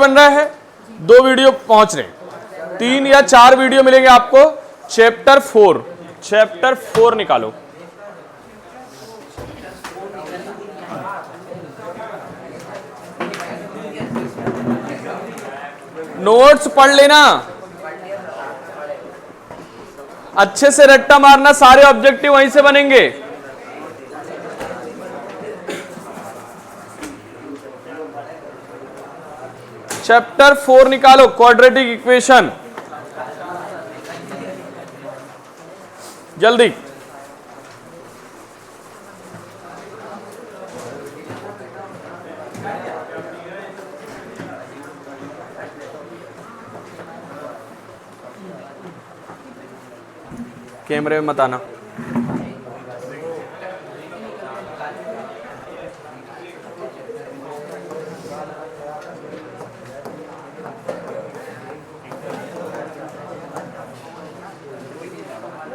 बन रहा है, 2 वीडियो पहुंच रहे, 3 या 4 वीडियो मिलेंगे आपको। चैप्टर 4 निकालो। नोट्स पढ़ लेना, अच्छे से रट्टा मारना, सारे ऑब्जेक्टिव वहीं से बनेंगे। चैप्टर 4 निकालो, क्वाड्रेटिक इक्वेशन, जल्दी। कैमरे में मत आना।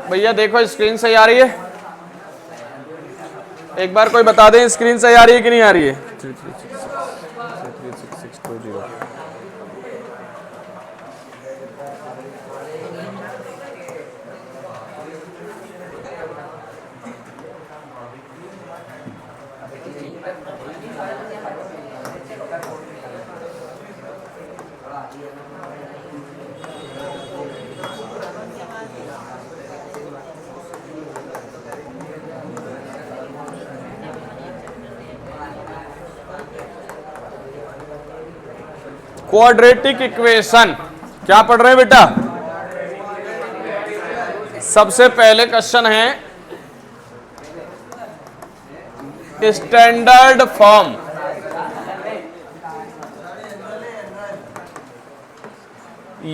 भैया देखो स्क्रीन सही आ रही है, एक बार कोई बता दें स्क्रीन सही आ रही है कि नहीं आ रही है। 3366620। क्वाड्रेटिक इक्वेशन क्या पढ़ रहे हैं बेटा? सबसे पहले क्वेश्चन है स्टैंडर्ड फॉर्म।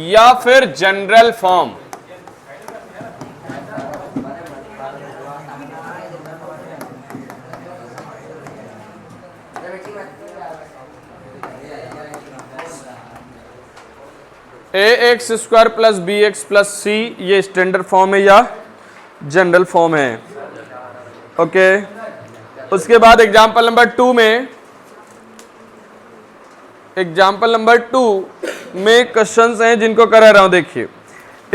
या फिर general form. ax² + bx + c ये स्टैंडर्ड फॉर्म है या जनरल फॉर्म है। ओके, उसके बाद एग्जाम्पल नंबर 2 में, क्वेश्चंस हैं जिनको कर रहा हूं। देखिए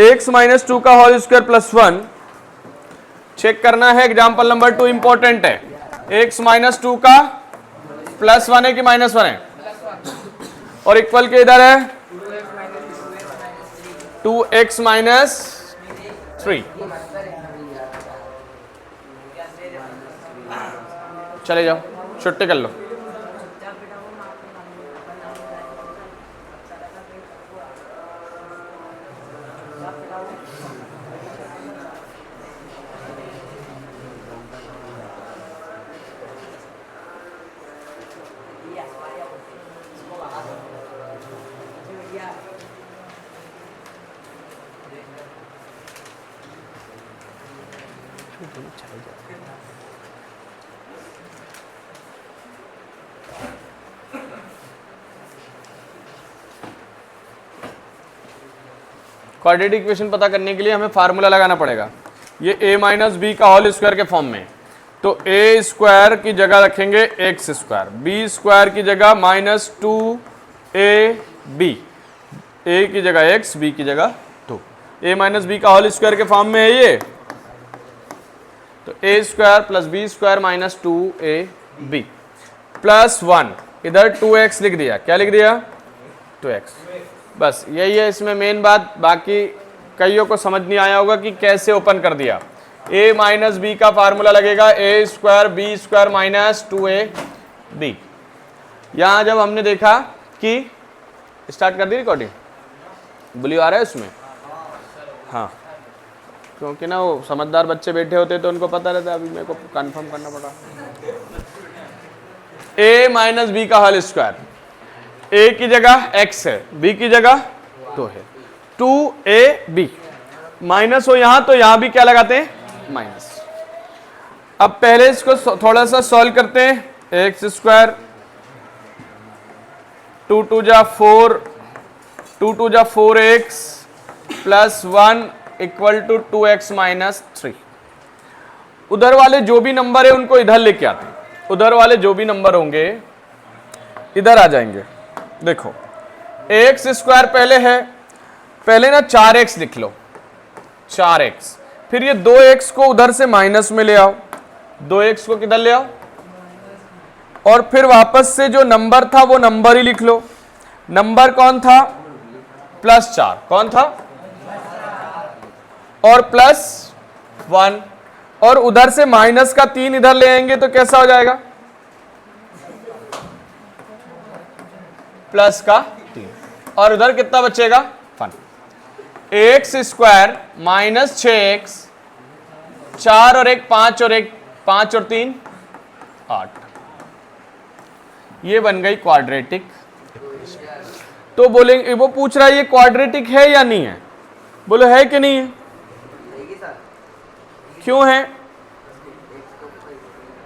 x - 2 का होल स्क्वायर + 1 चेक करना है। एग्जाम्पल नंबर 2 इंपॉर्टेंट है। x - 2 का +1 है कि -1 है, और इक्वल के इधर है 2x - 3। चले जाओ, छुट्टी कर लो। क्वाड्रेटिक इक्वेशन पता करने के लिए हमें फार्मूला लगाना पड़ेगा। ये a - b का होल स्क्वायर के फॉर्म में, तो a² की जगह रखेंगे x², b² की जगह -2ab, a की जगह x, b की जगह 2। a - b का होल स्क्वायर के फॉर्म में है ये, तो a² + b² - 2ab +1, इधर 2x लिख दिया। क्या लिख दिया? 2x। बस यही है इसमें मेन बात। बाकी कईयों को समझ नहीं आया होगा कि कैसे ओपन कर दिया। a - b का फार्मूला लगेगा a² b² - 2ab। यहां जब हमने देखा कि स्टार्ट कर दी रिकॉर्डिंग, ब्लू आ रहा है उसमें, हाँ, क्योंकि ना वो समझदार बच्चे बैठे होते तो उनको पता रहता। अभी मेरे को कंफर्म करना पड़ा। a - b का होल स्क्वायर, a की जगह x है, b की जगह 2 है, 2ab माइनस हो यहां, तो यहां भी क्या लगाते हैं? माइनस। अब पहले इसको थोड़ा सा सॉल्व करते हैं। x², 2 × 2 = 4, 2 × 2 = 4x +1 = 2x - 3। उधर वाले जो भी नंबर है उनको इधर लेके आते हैं। उधर वाले जो भी नंबर होंगे इधर आ जाएंगे। देखो एक्स स्क्वायर पहले है, पहले ना 4x लिख लो, 4x, फिर ये 2x को उधर से माइनस में ले आओ, 2x को किधर ले आओ, और फिर वापस से जो नंबर था वो नंबर ही लिख लो। नंबर कौन था? +4, कौन था? और +1, और उधर से माइनस का 3 इधर ले आएंगे तो कैसा हो जाएगा? प्लस का 3, और उधर कितना बचेगा? 1। एक्स स्क्वायर माइनस 6x, 4 और 1 5 और 1 5 और 3 8, ये बन गई क्वाड्रेटिक। तो बोलेंगे, वो पूछ रहा है ये क्वाड्रेटिक है या नहीं है? बोलो है कि नहीं है? क्यों है?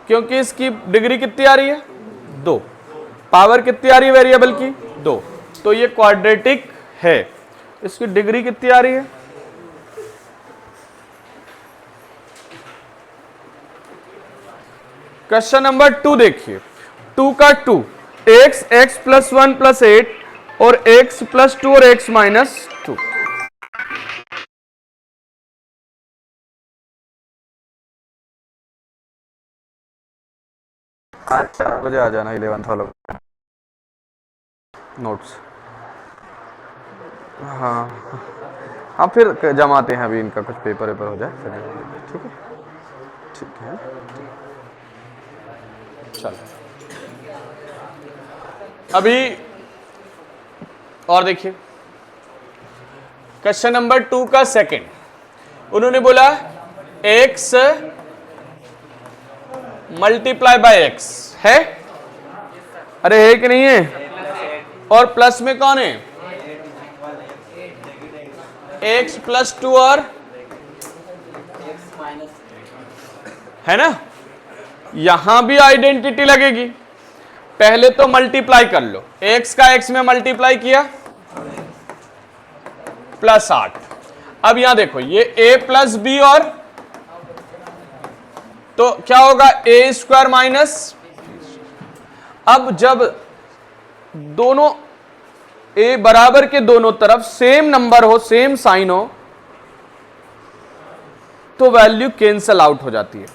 क्योंकि इसकी डिग्री कितनी आ रही है? 2। पावर कितनी आ रही है वेरिएबल की? 2। तो ये क्वाड्रेटिक है। इसकी डिग्री कितनी आ रही है? क्वेश्चन नंबर 2 देखिए, 2 का 2, x +1 + 8 और x +2 और x -2। आज 4 बजे आ जाना 11th वालों नोट्स। हाँ हाँ, फिर जमाते हैं, अभी इनका कुछ पेपर वेपर हो जाए फिर। ठीक है, ठीक है, चलो अभी और देखिए क्वेश्चन नंबर 2 का सेकंड, उन्होंने बोला x × x है, अरे है कि नहीं है? और प्लस में कौन है? x +2 और है ना, यहां भी आइडेंटिटी लगेगी। पहले तो मल्टीप्लाई कर लो, x का x में मल्टीप्लाई किया +8। अब यहां देखो ये a + b, और तो क्या होगा? a² माइनस, अब जब दोनों a बराबर के दोनों तरफ सेम नंबर हो, सेम साइन हो, तो वैल्यू कैंसल आउट हो जाती है।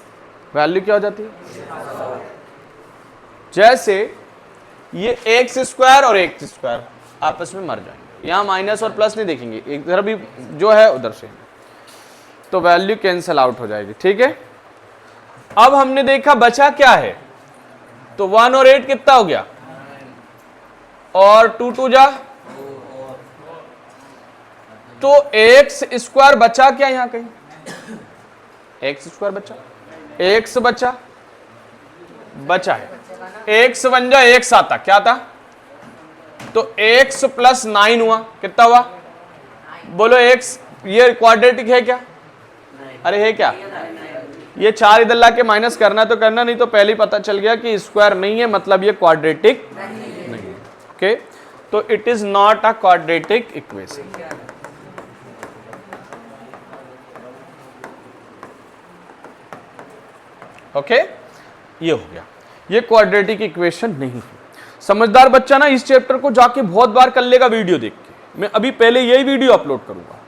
वैल्यू क्या हो जाती है? जैसे ये x² और x² आपस में मर जाएंगे, यहां माइनस और प्लस नहीं देखेंगे, इधर भी जो है उधर से, तो वैल्यू कैंसल आउट हो जाएगी। ठीक है, अब हमने देखा बचा क्या है, तो 1 और 8 कितना हो गया, और 2 2 जा, तो x² बचा क्या? यहां कहीं x² बचा, x बचा है, x बन जा x आता, क्या था? तो x + 9 हुआ, कितना हुआ? बोलो x, ये क्वाड्रेटिक है क्या? अरे है क्या? ये 4 इधर ला के माइनस करना तो करना, नहीं तो पहले ही पता चल गया कि स्क्वायर नहीं है, मतलब ये क्वाड्रेटिक नहीं है। ओके, तो it is not a quadratic equation. Okay, ये हो गया, ये क्वाड्रेटिक इक्वेशन नहीं है। समझदार बच्चा ना इस चैप्टर को जाके बहुत बार कर लेगा वीडियो देख के। मैं अभी पहले यही वीडियो अपलोड करूंगा,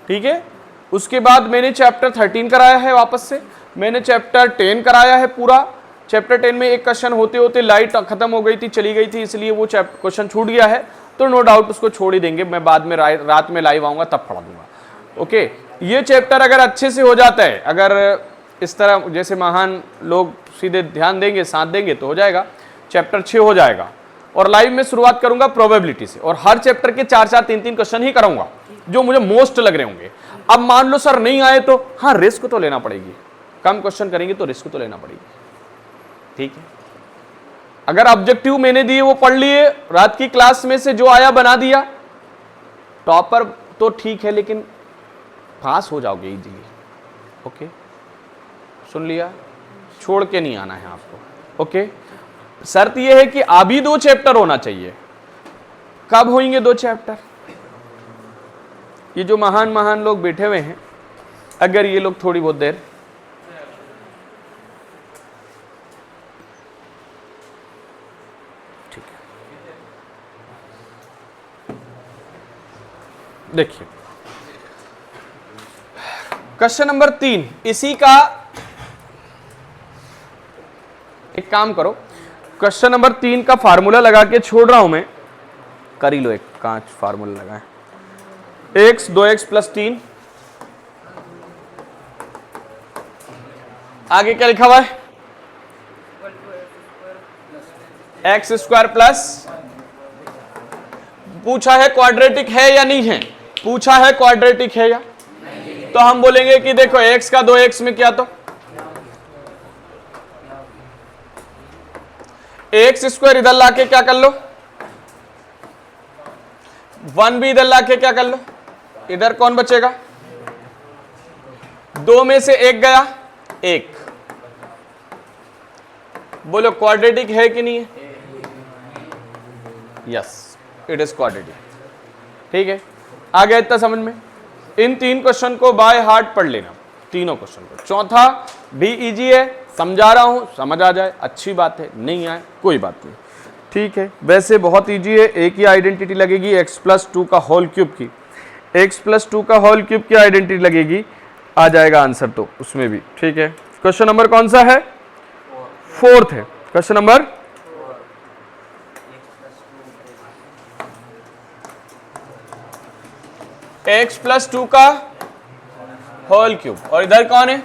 ठीक है? उसके बाद मैंने चैप्टर 13 कराया है, वापस से मैंने चैप्टर 10 कराया है पूरा। चैप्टर 10 में एक क्वेश्चन होते होते लाइट खत्म हो गई थी, चली गई थी, इसलिए वो क्वेश्चन छूट गया है, तो नो डाउट उसको छोड़ ही देंगे। मैं बाद में रात में लाइव आऊंगा तब पढ़ा दूंगा। ओके, ये चैप्टर अगर अच्छे से हो जाता है, अगर इस तरह जैसे महान लोग सीधे ध्यान देंगे, साथ देंगे, तो हो जाएगा, चैप्टर 6 हो जाएगा। और लाइव में शुरुआत करूंगा प्रोबेबिलिटी से, और हर चैप्टर के 4-4 3-3 क्वेश्चन ही कराऊंगा जो मुझे मोस्ट लग रहे होंगे। अब मान लो सर नहीं आए तो हाँ, रिस्क तो लेना पड़ेगी, कम क्वेश्चन करेंगे तो रिस्क तो लेना पड़ेगी। ठीक है, अगर ऑब्जेक्टिव मैंने दिए वो पढ़ लिए, रात की क्लास में से जो आया बना दिया, टॉपर तो ठीक है, लेकिन पास हो जाओगे इजीली। ओके, सुन लिया, छोड़ के नहीं आना है आपको। ओके, शर्त यह है कि अभी 2 चैप्टर होना चाहिए। कब होंगे 2 चैप्टर? ये जो महान लोग बैठे हुए हैं, अगर ये लोग थोड़ी बहुत देर ठीक है, देखिए क्वेश्चन नंबर 3, इसी का एक काम करो, क्वेश्चन नंबर 3 का फार्मूला लगा के छोड़ रहा हूं मैं, कर ही लो, एक कांच फार्मूला लगाए, x 2x प्लस 3, आगे क्या लिखा हुआ है, एक्स स्क्वायर प्लस, पूछा है क्वाड्रेटिक है या नहीं है, पूछा है क्वाड्रेटिक है या, तो हम बोलेंगे कि देखो x का 2x में क्या, तो एक्स स्क्वायर इधर लाके क्या कर लो, 1 भी इधर लाके क्या कर लो, इधर कौन बचेगा, 2 में से 1 गया, 1, बोलो क्वाड्रेटिक है कि नहीं है, यस इट इज क्वाड्रेटिक, ठीक है, आ गया इतना समझ में। इन 3 क्वेश्चन को बाय हार्ट पढ़ लेना, तीनों क्वेश्चन को, चौथा भी इजी है, समझा रहा हूं, समझ आ जाए अच्छी बात है, नहीं आए कोई बात नहीं, ठीक है। वैसे बहुत इजी है, एक ही आइडेंटिटी लगेगी x प्लस 2 का होल क्यूब की, x प्लस 2 का होल क्यूब की आइडेंटिटी लगेगी, आ जाएगा आंसर तो उसमें भी, ठीक है। क्वेश्चन नंबर कौन सा है, 4th है क्वेश्चन नंबर, x प्लस 2 का होल क्यूब, और इधर कौन है,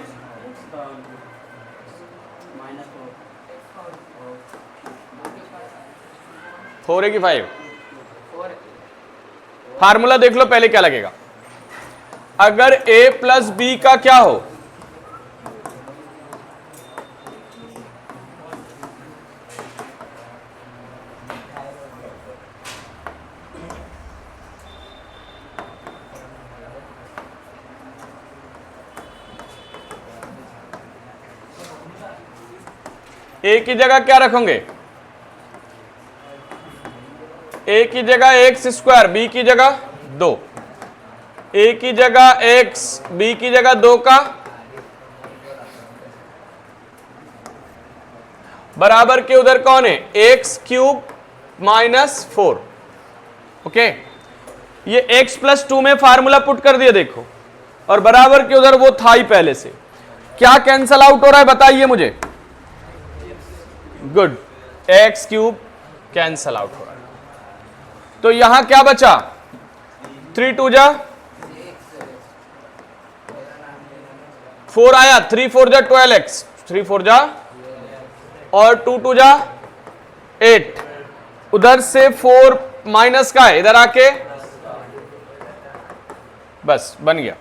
फोर है कि 5, फार्मूला देख लो पहले क्या लगेगा, अगर a प्लस बी का क्या हो, a की जगह क्या रखोगे, a की जगह एक्स स्क्वायर, b की जगह 2, a की जगह x, b की जगह 2 का बराबर के उधर कौन है, एक्स क्यूब माइनस 4, ओके, ये x प्लस 2 में फार्मूला पुट कर दिया देखो, और बराबर के उधर वो था ही पहले से, क्या कैंसल आउट हो रहा है बताइए मुझे, good, x cube cancel out हो रहा है, तो यहां क्या बचा, 3 2 जा 4 आया, 3 4 जा 12x, 3 4 जा, और 2 2 जा 8, उधर से 4 माइनस का है, इधर आके बस बन गया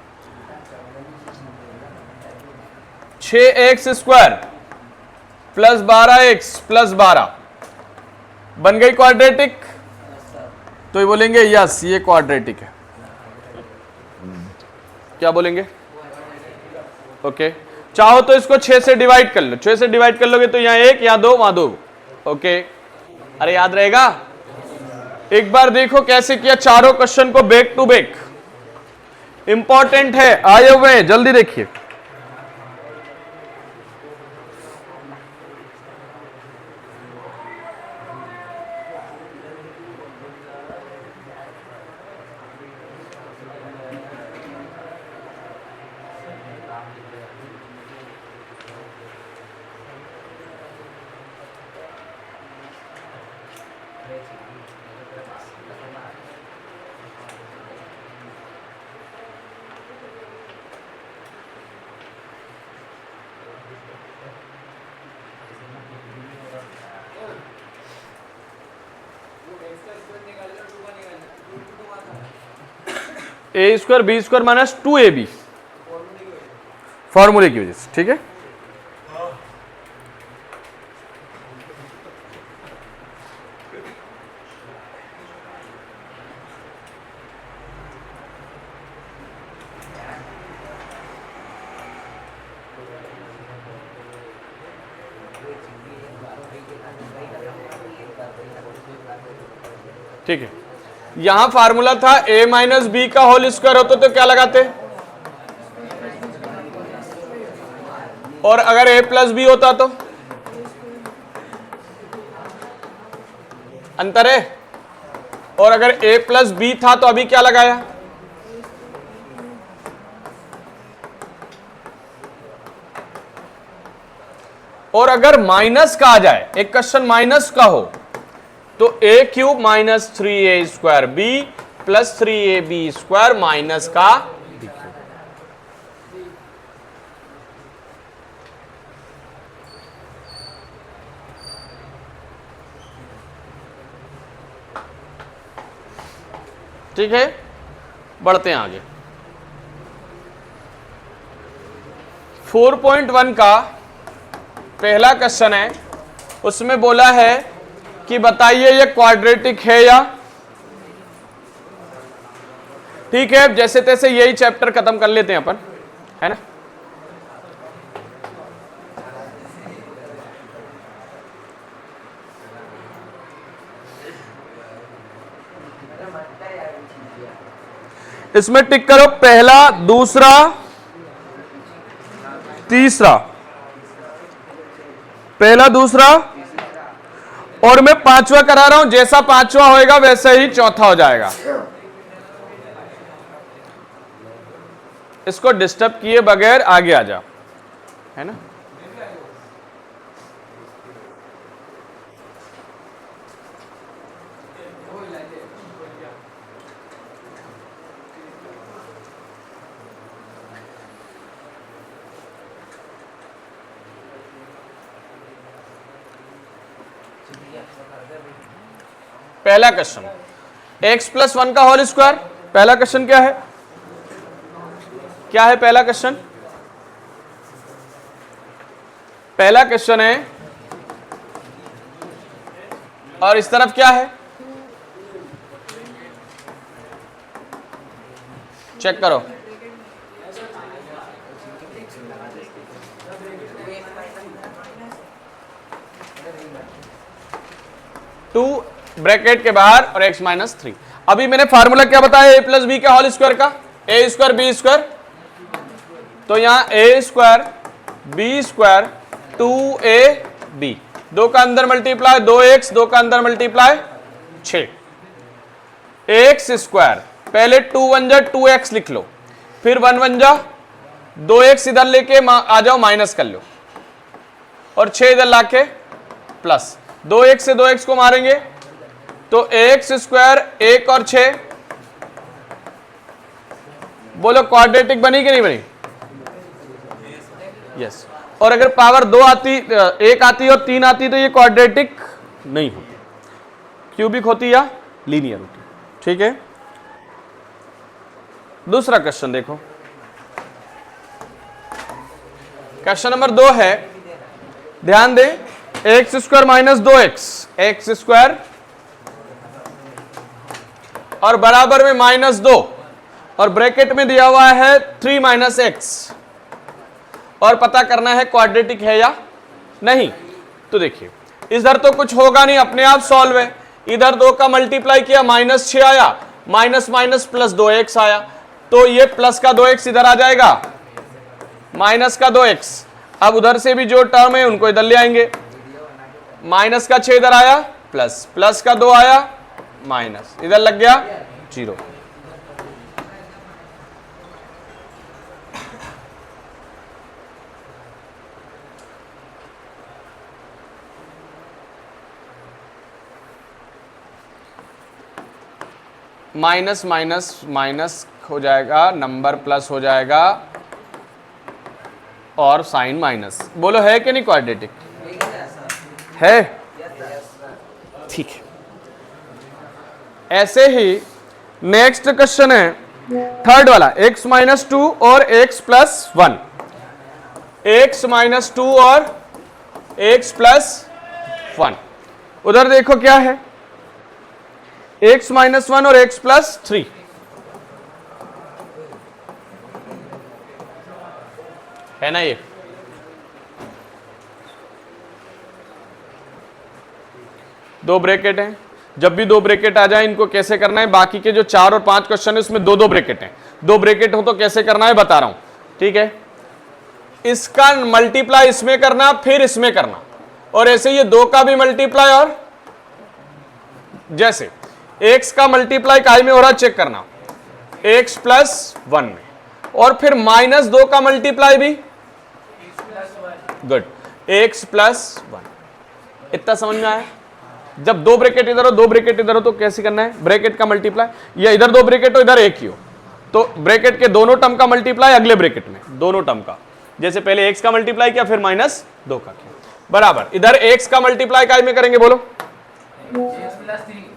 6x square plus 12x plus 12, बन गई क्वाड्रेटिक, तो ये बोलेंगे यस ये क्वाड्रेटिक है, क्या बोलेंगे, ओके। चाहो तो इसको 6 से डिवाइड कर लो, 6 से डिवाइड कर लोगे तो यहां 1, यहां 2, वहां 2, ओके, अरे याद रहेगा, एक बार देखो कैसे किया, चारों क्वेश्चन को बैक टू बैक, इंपॉर्टेंट है, आए हुए हैं जल्दी देखिए, a square b square minus 2ab, फॉर्मूले की वजह से, ठीक है। ठीक है, यहां फार्मूला था a माइनस बी का होल स्क्वायर होता तो क्या लगाते, और अगर a प्लस बी होता तो अंतर है, और अगर a प्लस बी था तो अभी क्या लगाया, और अगर माइनस का आ जाए, एक क्वेश्चन माइनस का हो, तो a cube minus 3a square b plus 3ab square minus का b क्यूब। ठीक है, बढ़ते हैं आगे। 4.1 का पहला क्वेश्चन है, उसमें बोला है कि बताइए ये क्वाड्रेटिक है या, ठीक है, जैसे तैसे यही चैप्टर खत्म कर लेते हैं अपन, है ना। इसमें टिक करो पहला, दूसरा, तीसरा, पहला, दूसरा, और मैं पांचवा करा रहा हूं, जैसा पांचवा होएगा वैसे ही चौथा हो जाएगा। इसको डिस्टर्ब किए बगैर आगे आ जाओ, है ना। पहला क्वेश्चन, x प्लस 1 का होल स्क्वायर। पहला क्वेश्चन क्या है, क्या है पहला क्वेश्चन? पहला क्वेश्चन है, और इस तरफ क्या है, चेक करो। टू ब्रैकेट के बाहर और x माइनस 3। अभी मैंने फार्मूला क्या बताया, a प्लस बी के होल स्क्वायर का, a स्क्वायर बी स्क्वायर, तो यहां a square b square 2ab, दो का अंदर मल्टीप्लाई 2x, दो का अंदर मल्टीप्लाई 6, x स्क्वायर, पहले 2 1 जा 2x लिख लो, फिर 1 1 जा 2x इधर लेके आ जाओ, माइनस कर लो, और 6 इधर लाके प्लस, 2x से 2x को मारेंगे तो x स्क्वायर 1 और 6, बोलो क्वाड्रेटिक बनी कि नहीं बनी? यस। और अगर पावर 2 आती, 1 आती और 3 आती तो ये क्वाड्रेटिक नहीं होती, क्यूबिक होती या लीनियर होती। ठीक है, दूसरा क्वेश्चन देखो, क्वेश्चन नंबर 2 है, ध्यान दे, x square minus 2x, x square और बराबर में माइनस 2, और ब्रैकेट में दिया हुआ है 3 माइनस एक्स, और पता करना है क्वाड्रेटिक है या नहीं। तो देखिए, इधर तो कुछ होगा नहीं, अपने आप सॉल्व है, इधर 2 का मल्टीप्लाई किया माइनस 6 आया, माइनस माइनस प्लस 2x आया, तो ये प्लस का 2x इधर आ जाएगा, माइनस का 2x, अब उधर से भी जो टर्म है उनको इधर ले आएंगे, माइनस का 6 इधर आया, प्लस, प्लस का 2 आया, माइनस, इधर लग गया 0। माइनस माइनस माइनस हो जाएगा, नंबर प्लस हो जाएगा, और साइन माइनस। बोलो है कि नहीं क्वाड्रेटिक? है, ठीक है। ऐसे ही नेक्स्ट क्वेश्चन है, थर्ड वाला, x माइनस 2 और x प्लस 1, x माइनस 2 और x प्लस 1। उधर देखो क्या है, x माइनस 1 और x प्लस 3, है ना। ये दो ब्रैकेट हैं, जब भी दो ब्रैकेट आ जाए इनको कैसे करना है, बाकी के जो 4 और 5 क्वेश्चन है उसमें दो दो ब्रैकेट हैं, दो ब्रैकेट हो तो कैसे करना है बता रहा हूं। ठीक है, इसका मल्टीप्लाई इसमें करना, फिर इसमें करना, और ऐसे ये 2 का भी मल्टीप्लाई, और जैसे x का मल्टीप्लाई काय में हो रहा चेक करना, x प्लस 1 में, और फिर माइनस 2 का मल्टीप्लाई भी, गुड, एक्स प्लस 1। इतना समझ में आया? जब दो ब्रैकेट इधर हो दो ब्रैकेट इधर हो तो कैसे करना है? ब्रैकेट का मल्टीप्लाई, या इधर दो ब्रैकेट हो इधर एक ही हो तो ब्रैकेट के दोनों टर्म का मल्टीप्लाई अगले ब्रैकेट में दोनों टर्म का, जैसे पहले एक्स का मल्टीप्लाई किया फिर माइनस 2 का किया, बराबर इधर एक्स का मल्टीप्लाई काय में करेंगे बोलो?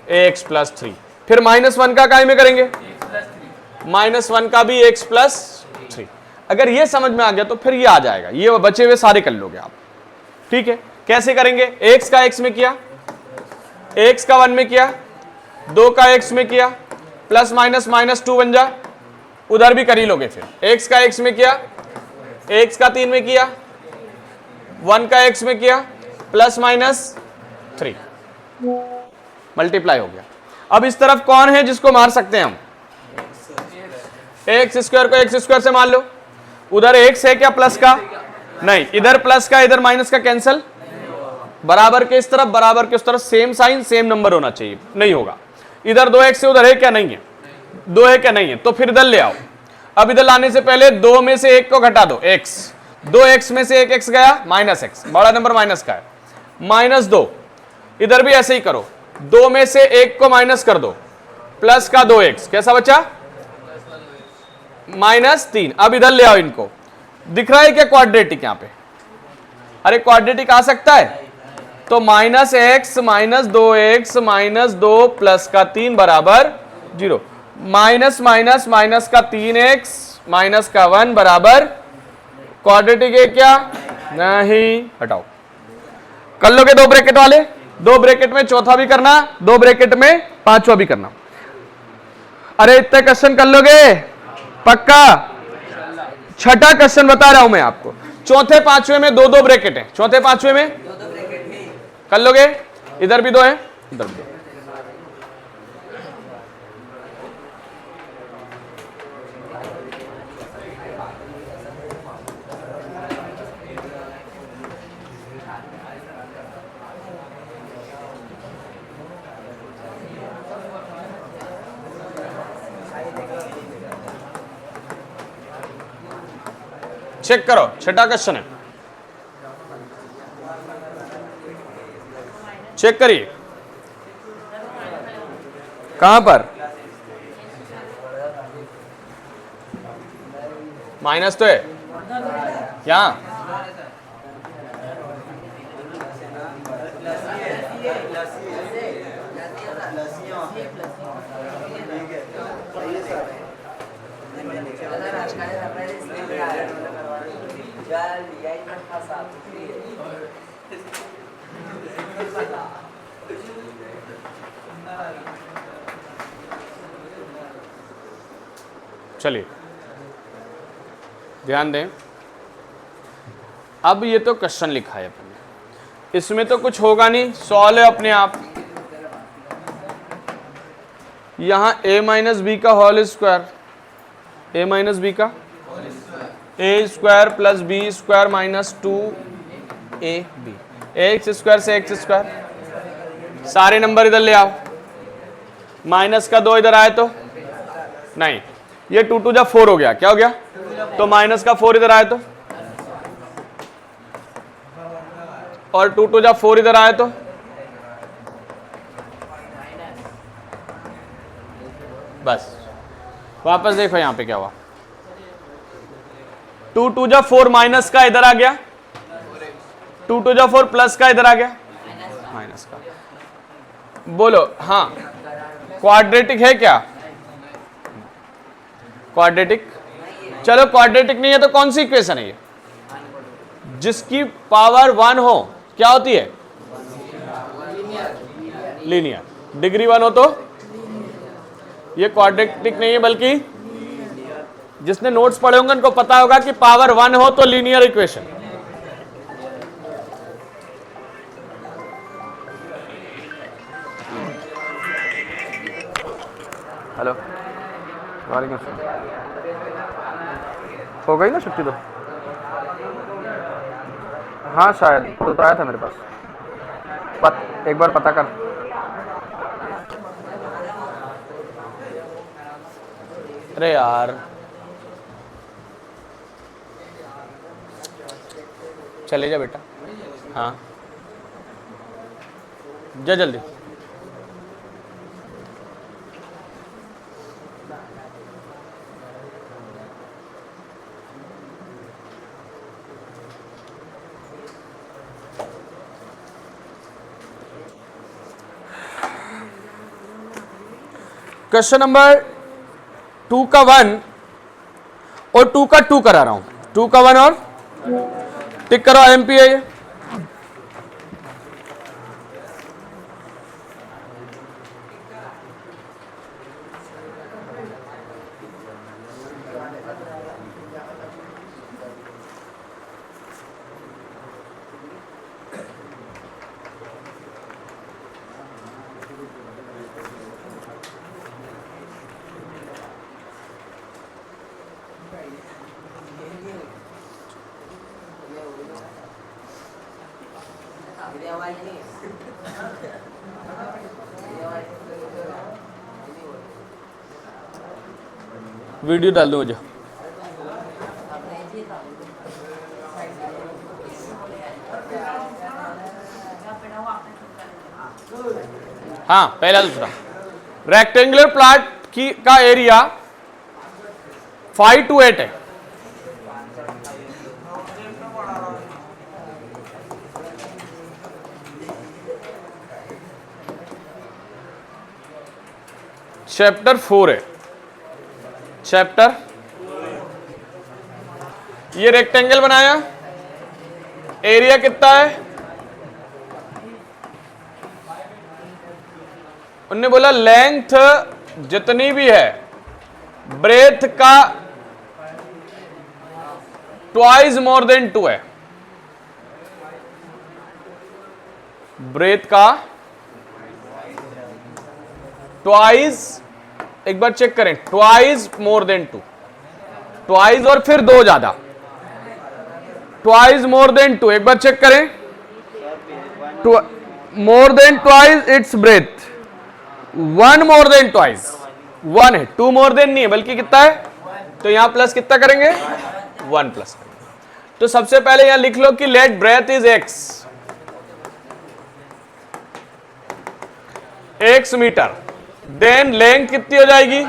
X plus 3। फिर -1 का काय में करेंगे? -1 का भी x प्लस 3। अगर ये समझ में आ गया तो फिर ये आ जाएगा, ये बचे हुए सारे कर लोगे आप। ठीक है, कैसे करेंगे? x का x में किया, x का 1 में किया, 2 का x में किया, प्लस माइनस -2 बन जा, उधर भी कर ही लोगे। फिर x का x में किया, x का 3 में किया, 1 का x में किया, प्लस -3 मल्टीप्लाई हो गया। अब इस तरफ कौन है जिसको मार सकते हैं हम? एक्स स्क्वायर को एक्स स्क्वायर से मान लो। उधर एक्स है क्या प्लस का? नहीं, इधर प्लस का इधर माइनस का कैंसिल, बराबर के इस तरफ बराबर के उस तरफ सेम साइन सेम नंबर होना चाहिए, नहीं होगा। इधर 2x है उधर है क्या? नहीं है। 2 है क्या? नहीं है। तो फिर इधर ले आओ। अब इधर लाने से पहले 2 में से 1 को घटा दो, x, 2x में से 1 x गया, -x, बड़ा नंबर माइनस का है, -2। इधर भी ऐसे ही करो, 2 में से 1 को माइनस कर दो, प्लस का 2x, कैसा बचा? -3। अब इधर ले आओ इनको। दिख रहा है क्या क्वाड्रेटिक यहां पे? अरे क्वाड्रेटिक आ सकता है तो -x -2x -2 प्लस का 3 बराबर 0, माइनस माइनस माइनस का 3x माइनस का 1 बराबर क्वाड्रेटिक है क्या? नहीं, हटाओ। कर लोगे दो ब्रैकेट वाले? दो ब्रैकेट में चौथा भी करना, दो ब्रैकेट में पांचवा भी करना। अरे इतने क्वेश्चन कर लोगे पक्का? छठा क्वेश्चन बता रहा हूं मैं आपको। चौथे पांचवे में दो दो ब्रैकेट है, चौथे पांचवे में कर लोगे? इधर भी दो है, इधर भी दो। चेक करो, छठा क्वेश्चन है, चेक करिए कहां पर माइनस तो है क्या? चलिए ध्यान दें। अब ये तो क्वेश्चन लिखा है अपने, इसमें तो कुछ होगा नहीं, सॉल्व है अपने आप। यहां a माइनस बी का whole square, a minus b का a square plus b square minus 2ab, x square से एक्स स्क्वायर, सारे नंबर इधर ले आओ। माइनस का 2 इधर आए तो नहीं, ये 2 2 जा 4 हो गया, क्या हो गया? तो माइनस का 4 इधर आए तो, और 2 2 जा 4 इधर आए तो, बस वापस देखो यहां पे क्या हुआ। 2 2 जा 4 माइनस का इधर आ गया, 2 2 जा 4 प्लस का इधर आ गया, माइनस का। बोलो हाँ, क्वाड्रेटिक है क्या? क्वाड्रेटिक, चलो क्वाड्रेटिक नहीं है तो कौन सी इक्वेशन है ये? जिसकी पावर 1 हो क्या होती है? लीनियर। डिग्री 1 हो तो ये क्वाड्रेटिक नहीं है, बल्कि जिसने नोट्स पढ़े होंगे उनको पता होगा कि पावर 1 हो तो लीनियर इक्वेशन। हेलो, वालेकुम सलाम। हो गई ना छुट्टी तो? हाँ शायद तो आया था मेरे पास, एक बार पता कर। अरे यार चले जा बेटा। हाँ जा जल्दी। क्वेश्चन नंबर 2 का 1 और 2 का 2 करा रहा हूं। 2 का 1 और टिक करो, एमपी है ये। वीडियो डाल दो मुझे। हाँ पहला दूसरा रेक्टेंगुलर प्लॉट की का एरिया 5 to 8 है। चैप्टर 4 है। चैप्टर ये रेक्टेंगल बनाया, एरिया कितना है? उन्होंने बोला लेंथ जितनी भी है ब्रेथ का ट्वाइस मोर देन 2 है। ब्रेथ का ट्वाइस, एक बार चेक करें, ट्वाइस मोर देन 2, ट्वाइस और फिर 2 ज्यादा, ट्वाइस मोर देन 2, एक बार चेक करें। More than twice its breath, 1 more than twice 1 है, 2 मोर देन नहीं है बल्कि कितना है, तो यहां प्लस कितना करेंगे 1 प्लस करेंगे। तो सबसे पहले यहां लिख लो कि let breadth is x metre, then length कितनी हो जाएगी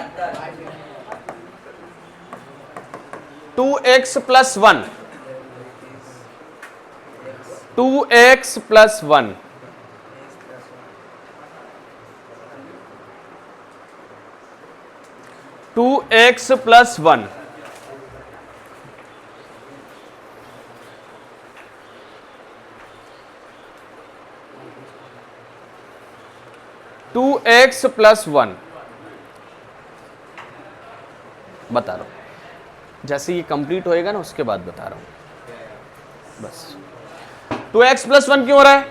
2x plus 1, 2x plus 1, two x plus 1, two x plus 1 बता रहा हूं, जैसे ये कंप्लीट होएगा ना उसके बाद बता रहा हूं बस। 2x प्लस 1 क्यों हो रहा है?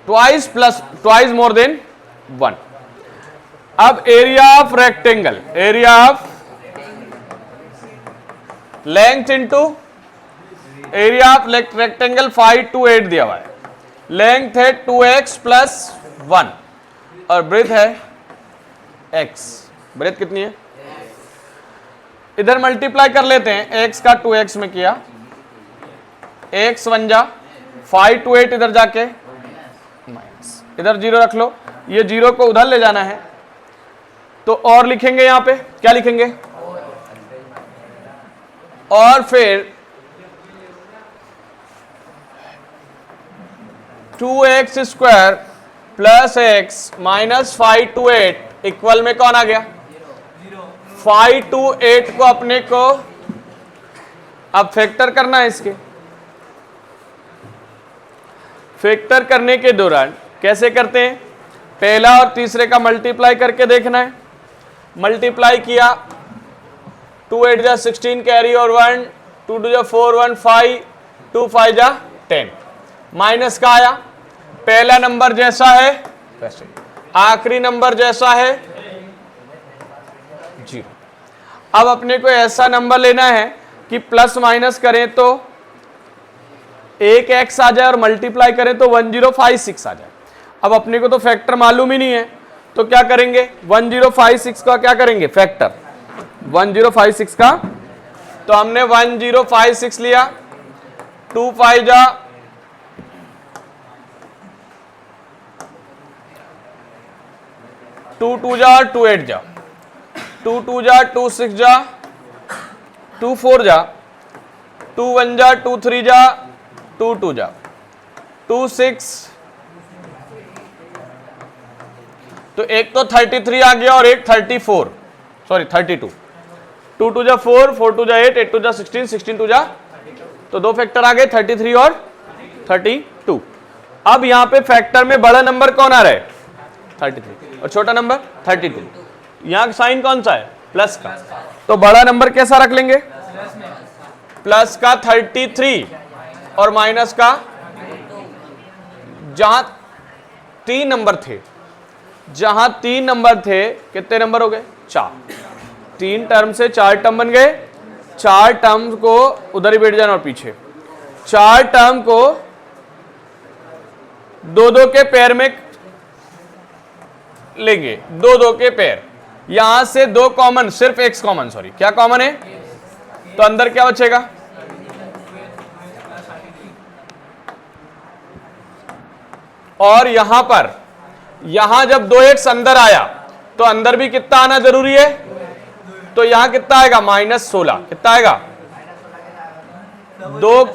Twice more than 1। अब area of rectangle, area of length into area of rectangle 5 to 8 दिया हुआ है। लेंथ है 2x प्लस 1 और ब्रेथ है x। ब्रेथ कितनी है? इधर मल्टीप्लाई कर लेते हैं, x का 2x में किया, x 1 जा 5 to 8, इधर जाके माइनस, इधर 0 रख लो, ये 0 को उधर ले जाना है तो और लिखेंगे, यहां पे क्या लिखेंगे? और फिर 2x square plus x minus 5 to 8 equal में कौन आ गया? 5 to 8 को अपने को अब फैक्टर करना है। इसके फैक्टर करने के दौरान कैसे करते हैं? पहला और तीसरे का मल्टीप्लाई करके देखना है। मल्टीप्लाई किया, 2 8 जा 16 कैरी और 1, 2 2 जा 4 1 5, 2 5 जा 10, माइनस का आया, पहला नंबर जैसा है वैसे, आखिरी नंबर जैसा है 0। अब अपने को ऐसा नंबर लेना है कि प्लस माइनस करें तो एक x आ जाए और मल्टीप्लाई करें तो 1056 आ जाए। अब अपने को तो फैक्टर मालूम ही नहीं है तो क्या करेंगे? 1056 का क्या करेंगे? फैक्टर 1056 का, तो हमने 1056 लिया, 2 5 जा 2 2 जा 2 8 जा, 2 2 जा 2 6 जा, 2 4 जा, 2 1 जा 2 3 जा, 2 2 जा 2 6, तो एक तो 33 आ गया और एक 34, सॉरी 32, 2 2 जा 4, 4 2 जा 8, 8 2 जा 16, 16 2 जा, तो दो फैक्टर आ गए 33 और 32। अब यहां पे फैक्टर में बड़ा नंबर कौन आ रहा है 33 और छोटा नंबर 32, यहां साइन कौन सा है प्लस का, तो बड़ा नंबर कैसा रख लेंगे प्लस का 33 और माइनस का, जहां 3 नंबर थे, जहां 3 नंबर थे कितने नंबर हो गए 4, 3 टर्म से 4 टर्म बन गए, 4 टर्म को उधर ही बैठ जाना और पीछे 4 टर्म को 2-2 के पेयर में लेंगे, 2-2 के पेयर, यहां से 2 कॉमन, सिर्फ x कॉमन, सॉरी क्या कॉमन है, तो अंदर क्या बचेगा और यहां पर, यहां जब 2x अंदर आया तो अंदर भी कितना आना जरूरी है, तो यहां कितना आएगा -16, कितना आएगा 2,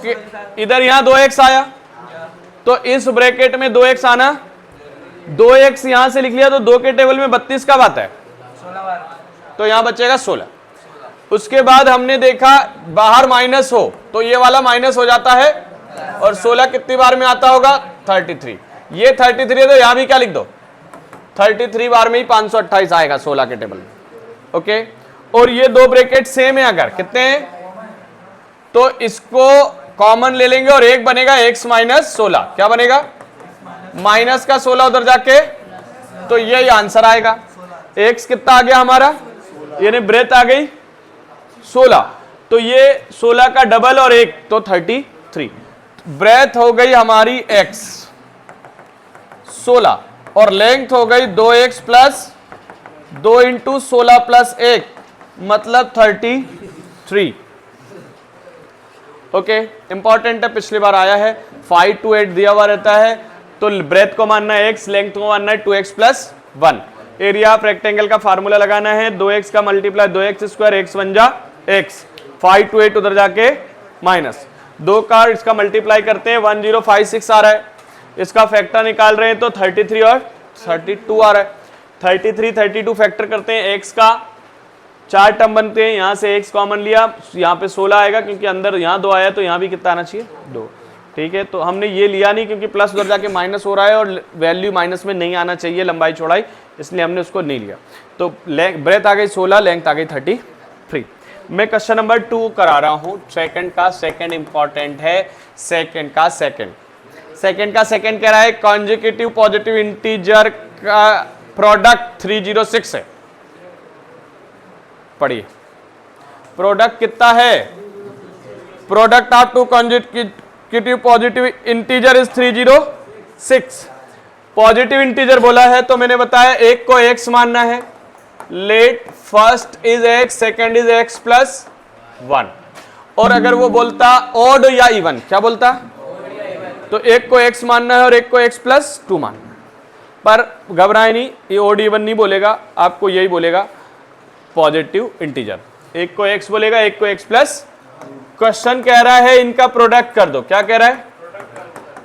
इधर यहां 2x आया तो इस ब्रैकेट में 2x आना, 2x यहां से लिख लिया तो 2 के टेबल में 32 कब आता है, तो यहां बचेगा 16। उसके बाद हमने देखा बाहर माइनस हो तो ये वाला माइनस हो जाता है और 16 कितनी बार में आता होगा 33, ये 33 है तो यहां भी क्या लिख दो 33 बार में ही 528 आएगा 16 के टेबल में, ओके। और ये दो ब्रैकेट सेम है, अगर कितने हैं तो इसको कॉमन ले लेंगे और एक बनेगा x माइनस 16, क्या बनेगा माइनस का 16 उधर जाके, तो यही आंसर आएगा। x कितना आ गया हमारा, यानी ब्रेथ आ गई 16, तो ये 16 का डबल और एक तो 33, ब्रेथ हो गई हमारी x 16 और लेंथ हो गई 2x प्लस 2 इंटू 16 प्लस 1 मतलब 33, ओके। इंपॉर्टेंट है, पिछली बार आया है, 5 to 8 दिया हुआ रहता है, तो ब्रेथ को मानना है x, लेंथ को मानना है 2x plus 1। Area of rectangle का फार्मूला लगाना है 2x का मल्टीप्लाई 2x स्क्वायर, x 1 जा x, 5 to 8 उधर जाके माइनस 2 का इसका मल्टीप्लाई करते हैं 1056 आ रहा है, इसका फैक्टर निकाल रहे हैं तो 33 और 32 आ रहा है, 33 32 फैक्टर करते हैं, x का 4 टर्म बनते हैं, यहां से x कॉमन लिया, यहां पे 16 आएगा क्योंकि अंदर यहां 2 आया तो यहां भी कितना आना चाहिए 2, ठीक है। तो हमने ये लिया नहीं क्योंकि प्लस उधर जाके माइनस हो रहा है और वैल्यू माइनस में नहीं आना चाहिए लंबाई चौड़ाई, इसलिए हमने उसको नहीं लिया। तो ब्रेथ आ गई 16, लेंथ आ गई 33। मैं क्वेश्चन नंबर 2 करा रहा हूं, सेकंड का सेकंड इंपॉर्टेंट है, सेकंड का सेकंड कह रहा है कॉन्जिक्यूटिव पॉजिटिव इंटीजर का प्रोडक्ट 306 है, पढ़िए प्रोडक्ट कितना है, product of two consecutive positive integer is 306, positive integer बोला है तो मैंने बताया एक को x मानना है, let first is x second is x plus 1, और अगर वो बोलता ऑड या इवन, क्या बोलता तो एक को x मानना है और एक को x प्लस 2 मानना है, पर घबराए नहीं, ये ऑड इवन नहीं बोलेगा, आपको यही बोलेगा पॉजिटिव इंटीजर, एक को x बोलेगा एक को x प्लस, क्वेश्चन कह रहा है इनका प्रोडक्ट कर दो, क्या कह रहा है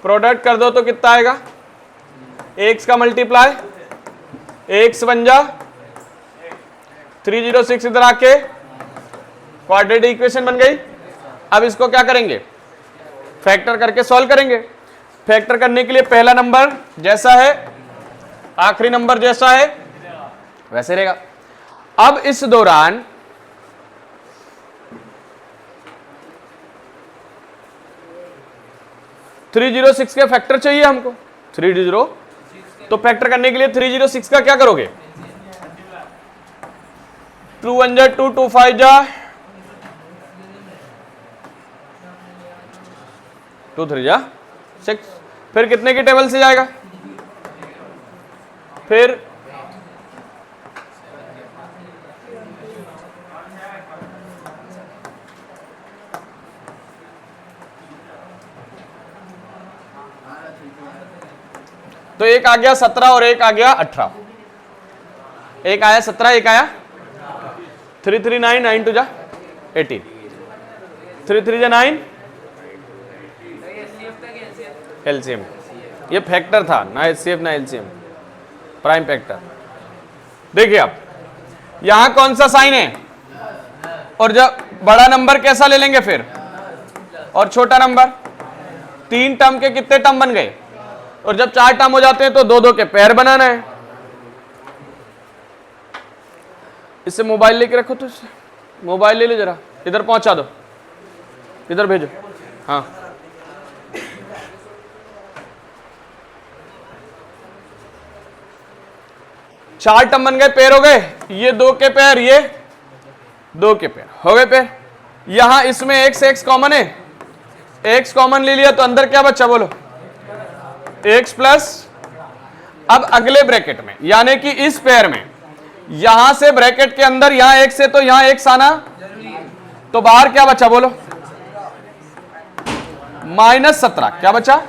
प्रोडक्ट कर दो, तो कितना आएगा x का मल्टीप्लाई x बन जा 306 इधर आके क्वाड्रेटिक इक्वेशन बन गई। अब इसको क्या करेंगे फैक्टर करके सॉल्व करेंगे, फैक्टर करने के लिए पहला नंबर जैसा है आखिरी नंबर जैसा है वैसे रहेगा। अब इस दौरान थ्री 306 के फैक्टर चाहिए हमको, 30, तो फैक्टर करने के लिए 306 का क्या करोगे 2 1 जा 2 2 5 जा 2 3 जा 6, फिर कितने के टेबल से जाएगा, फिर तो एक आ गया 17 और एक आ गया 18, एक आया 17, एक आया 3 3 9, 9 2 जा 18, 3 3 जा 9, एलसीएम। ये फैक्टर था ना, एचसीएफ ना एलसीएम, प्राइम फैक्टर। देखिए आप यहां कौन सा साइन है, और जब बड़ा नंबर कैसा ले लेंगे फिर, और छोटा नंबर। 3 टर्म के कितने टर्म बन गए, और जब 4 टर्म हो जाते हैं तो 2 2 के पेयर बनाना है। इससे मोबाइल लेके रखो, तो इससे मोबाइल ले लो जरा, इधर पहुंचा दो, इधर भेजो। हाँ, चार टर्म बन गए, पेयर हो गए। ये 2 के पेयर, ये 2 के पेयर हो गए पेयर। यहां इसमें x x कॉमन है, x कॉमन ले लिया तो अंदर क्या बचा बोलो, x प्लस। अब अगले ब्रैकेट में, यानी कि इस पेयर में, यहां से ब्रैकेट के अंदर यहां x है तो यहां x आना, तो बाहर क्या बचा बोलो, -17। क्या बचा,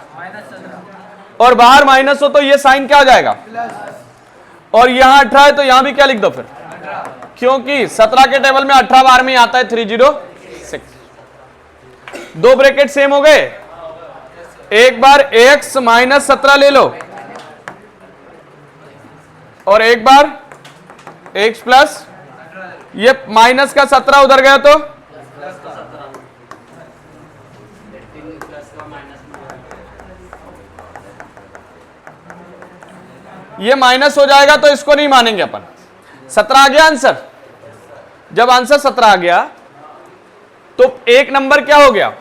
और बाहर माइनस हो तो ये साइन क्या हो जाएगा, और यहां 18 है तो यहां भी क्या लिख दो फिर, क्योंकि 17 के टेबल में 18 बार में आता है 306। 2 ब्रैकेट सेम हो गए। एक बार x -17 ले लो, और एक बार x प्लस, ये माइनस का 17 उधर गया तो ये माइनस हो जाएगा, तो इसको नहीं मानेंगे अपन। 17 आ गया आंसर। जब आंसर 17 आ गया तो एक नंबर क्या हो गया,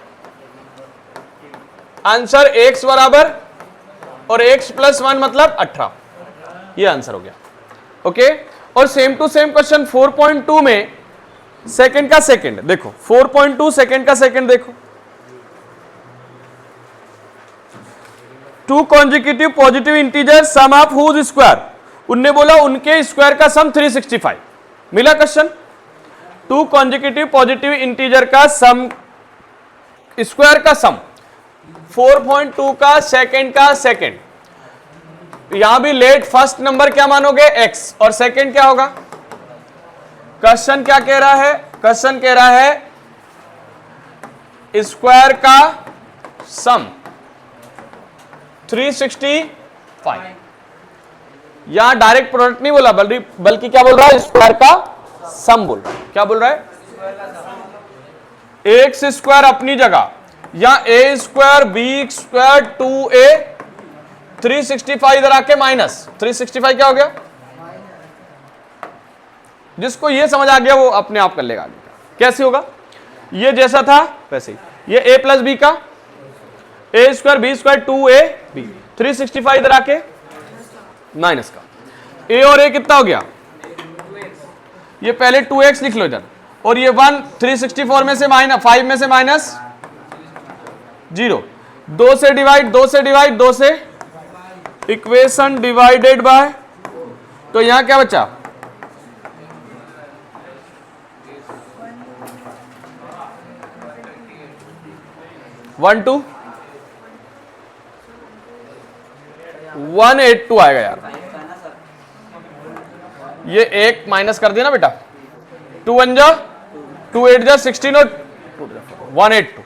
आंसर x बराबर और x प्लस 1 मतलब 18, ये आंसर हो गया। ओके, और सेम टू सेम क्वेश्चन 4.2 में सेकंड का सेकंड देखो, 4.2 सेकंड का सेकंड देखो। 2 consecutive positive integer sum of whose square, उनने बोला उनके स्क्वायर का सम 365 मिला क्वेश्चन। 2 कॉन्जिक्यूटिव पॉजिटिव इंटीजर का सम, स्क्वायर का सम, 4.2 का सेकंड। यहां भी लेट फर्स्ट नंबर क्या मानोगे x, और सेकंड क्या होगा। क्वेश्चन क्या कह रहा है, क्वेश्चन कह रहा है स्क्वायर का सम 365। यहां डायरेक्ट प्रोडक्ट नहीं बोला, बल्कि क्या बोल रहा है, स्क्वायर का सम बोल रहा है। क्या बोल रहा है, एक्स स्क्वायर अपनी जगह, यहां a square b square 2a 365 इधर आके माइनस 365 क्या हो गया। जिसको ये समझ आ गया वो अपने आप कर लेगा आगे का। कैसे होगा, ये जैसा था वैसे ही, ये a प्लस बी का, a square b square 2ab 365 इधर आके माइनस का, a और a कितना हो गया, ये पहले 2x लिख लो इधर, और ये 1 364 में से माइनस 5 में से माइनस 0, 2 से डिवाइड 2 से इक्वेशन डिवाइडेड बाय, तो यहां क्या बचा, वन टू 182 आएगा यार। ये एक माइनस कर दिया ना बेटा, 2 1 जा 2 8 जा 16 और 182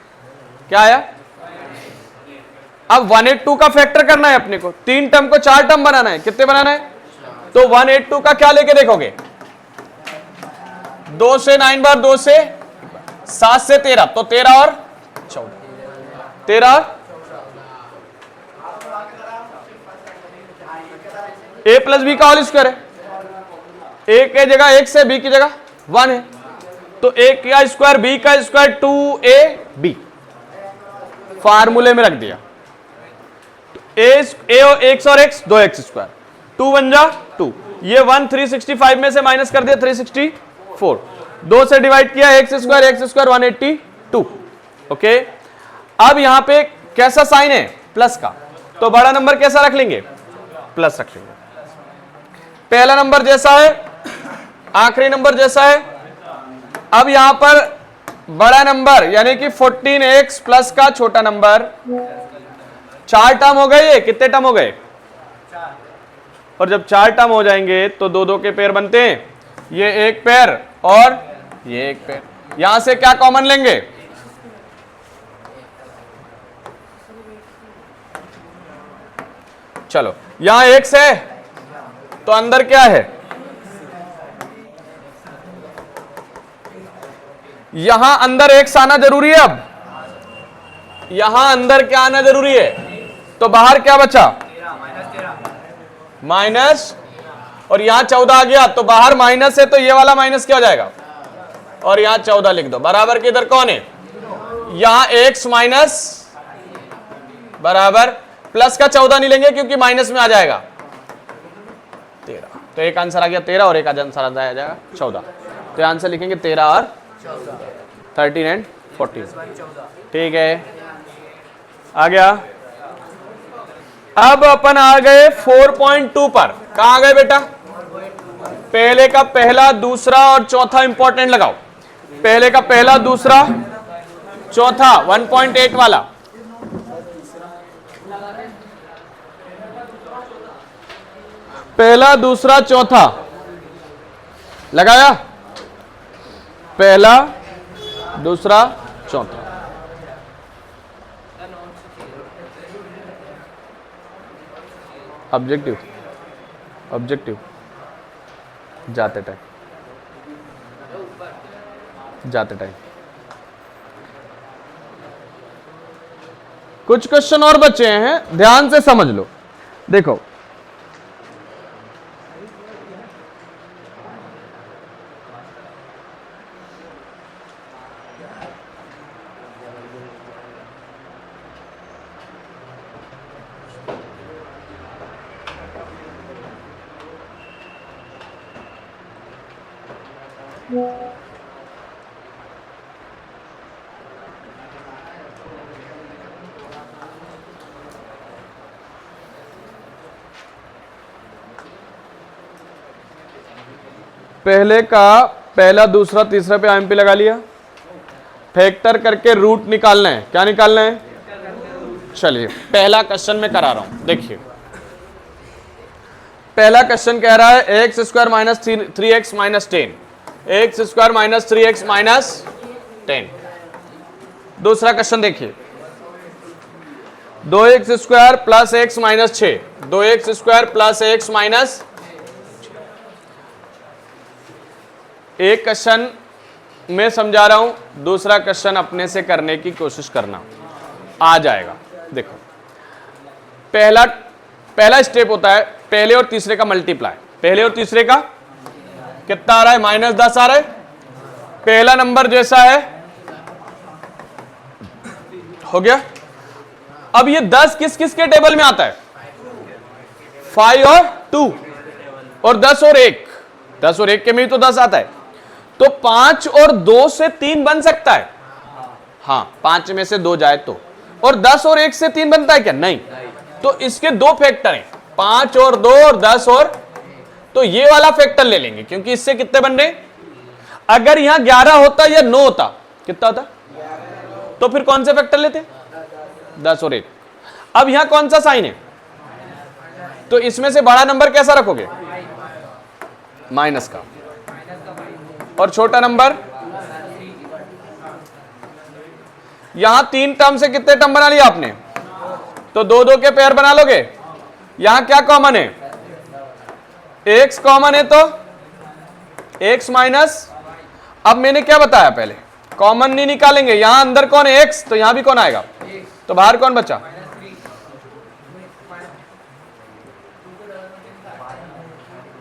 क्या आया। अब 182 का फैक्टर करना है अपने को, 3 टर्म को 4 टर्म बनाना है। कितने बनाना है, तो 182 का क्या लेके देखोगे, 2 से 9 बार 2 से 7 से 13, तो 13 और 14, 13 a प्लस बी का होल स्क्वायर है, a की जगह x है, b की जगह 1 है, तो a का स्क्वायर b का स्क्वायर 2ab फार्मूले में रख दिया। x और x 2x स्क्वायर, 2 1 जा 2, ये 1 365 में से माइनस कर दिया 364, 2 से डिवाइड किया x स्क्वायर 182। ओके, अब यहां पे कैसा साइन है, प्लस का, तो बड़ा नंबर कैसा रख लेंगे, प्लस रख लेंगे। पहला नंबर जैसा है, आखिरी नंबर जैसा है। अब यहां पर बड़ा नंबर यानी कि 14x प्लस का छोटा नंबर, 4 टर्म हो गए, ये कितने टर्म हो गए, और जब 4 टर्म हो जाएंगे तो 2-2 के पेयर बनते हैं, ये एक पेयर और ये एक पेयर। यहां से क्या कॉमन लेंगे? चलो यहां x है तो अंदर क्या है? यहां अंदर x आना जरूरी है। अब यहां अंदर क्या आना जरूरी है? तो बाहर क्या बचा? माइनस, और यहां 14 आ गया तो बाहर माइनस है तो ये वाला माइनस क्या हो जाएगा? और यहां 14 लिख दो। बराबर के इधर कौन है? यहां x माइनस बराबर प्लस का 14 नहीं लेंगे क्योंकि माइनस में आ जाएगा 13। तो एक आंसर आ गया 13 और एक आंसर आ जाएगा 14। तो आंसर लिखेंगे 13 और 13 एंड 14। ठीक है, आ गया। अब अपन आ गए 4.2 पर। कहां आ गए बेटा? पहले का पहला, दूसरा और चौथा इंपॉर्टेंट लगाओ। पहले का पहला, दूसरा, चौथा 1.8 वाला। पहला, दूसरा, चौथा लगाया? पहला, दूसरा, चौथा। ऑब्जेक्टिव, ऑब्जेक्टिव जाते टाइम, जाते टाइम। कुछ क्वेश्चन और बचे हैं, ध्यान से समझ लो। देखो पहले का पहला, दूसरा, तीसरा पे आईएमपी लगा लिया। फैक्टर करके रूट निकालना है। क्या निकालना है? चलिए पहला क्वेश्चन में करा रहा हूं। देखिए पहला क्वेश्चन कह रहा है x square minus 3x minus 10, x square minus 3x minus 10। दूसरा क्वेश्चन देखिए 2x square plus x minus 6, 2x square plus x minus. एक क्वेश्चन मैं समझा रहा हूं, दूसरा क्वेश्चन अपने से करने की कोशिश करना, आ जाएगा। देखो पहला स्टेप होता है पहले और तीसरे का मल्टीप्लाई। पहले और तीसरे का कितना आ रहा है? -10 आ रहा है। पहला नंबर जैसा है हो गया। अब ये 10 किस किस के टेबल में आता है? 5 और 2 और 10 और 1। 10 और 1 के में तो 10 आता है। तो 5 और 2 से 3 बन सकता है। हाँ 5 में से 2 जाए तो। और 10 और 1 से 3 बनता है क्या? नहीं। तो इसके 2 फैक्टर हैं, 5 और 2 और 10 और, तो ये वाला फैक्टर ले लेंगे क्योंकि इससे कितने बन रहे? अगर यहां 11 होता या 9 होता कितना होता? तो फिर कौन से फैक्टर लेते? 10 और 1। अब यहां कौन सा साइन है? तो इसमें से बड़ा नंबर कैसा रखोगे? माइनस का। और छोटा नंबर? यहां 3 टर्म से कितने टर्म बना लिया आपने? तो 2-2 के पेयर बना लोगे। यहां क्या कॉमन है? x कॉमन है तो x माइनस। अब मैंने क्या बताया पहले? कॉमन नहीं निकालेंगे। यहां अंदर कौन है? x, तो यहां भी कौन आएगा? तो बाहर कौन बचा?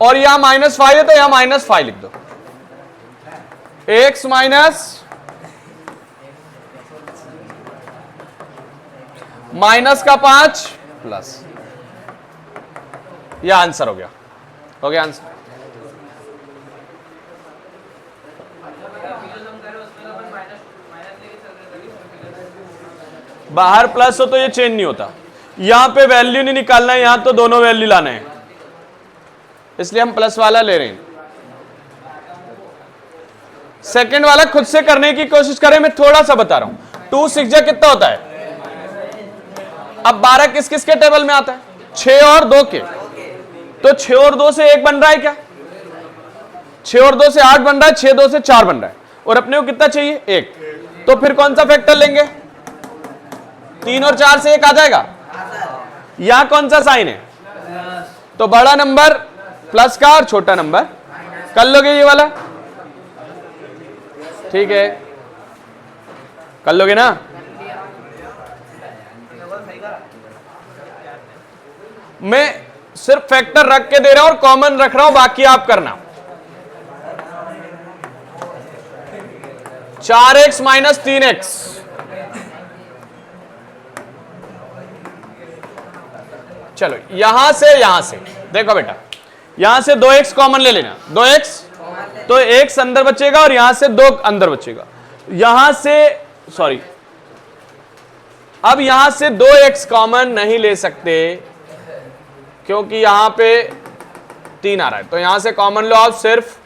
और यहां -5 है तो यहां -5 लिख दो। x माइनस माइनस का 5 प्लस, यह आंसर हो गया। हो गया आंसर। बाहर प्लस हो तो ये चेंज नहीं होता। यहां पे वैल्यू नहीं निकालना है, यहां तो दोनों वैल्यू लाना है, इसलिए हम प्लस वाला ले रहे हैं। सेकंड वाला खुद से करने की कोशिश करें, मैं थोड़ा सा बता रहा हूं। 2 6 जा कितना होता है? अब 12 किस किस के टेबल में आता है? 6 और 2 के। तो 6 और 2 से 1 बन रहा है क्या? 6 और 2 से 8 बन रहा है, 6 2 से 4 बन रहा है, और अपने को कितना चाहिए? 1। तो फिर कौन सा फैक्टर लेंगे? 3 और 4 से 1 आ जाएगा। यहां कौन सा साइन है? तो बड़ा नंबर प्लस का और छोटा नंबर, कर लोगे ये वाला? ठीक है, कर लोगे ना? मैं सिर्फ फैक्टर रख के दे रहा हूं और कॉमन रख रहा हूं, बाकी आप करना। 4x माइनस 3x, चलो यहां से देखो बेटा, यहां से 2x कॉमन ले लेना, 2x, तो x अंदर बचेगा और यहां से 2 अंदर बचेगा। यहां से सॉरी, अब यहां से 2x कॉमन नहीं ले सकते क्योंकि यहां पे 3 आ रहा है, तो यहां से कॉमन लो आप सिर्फ।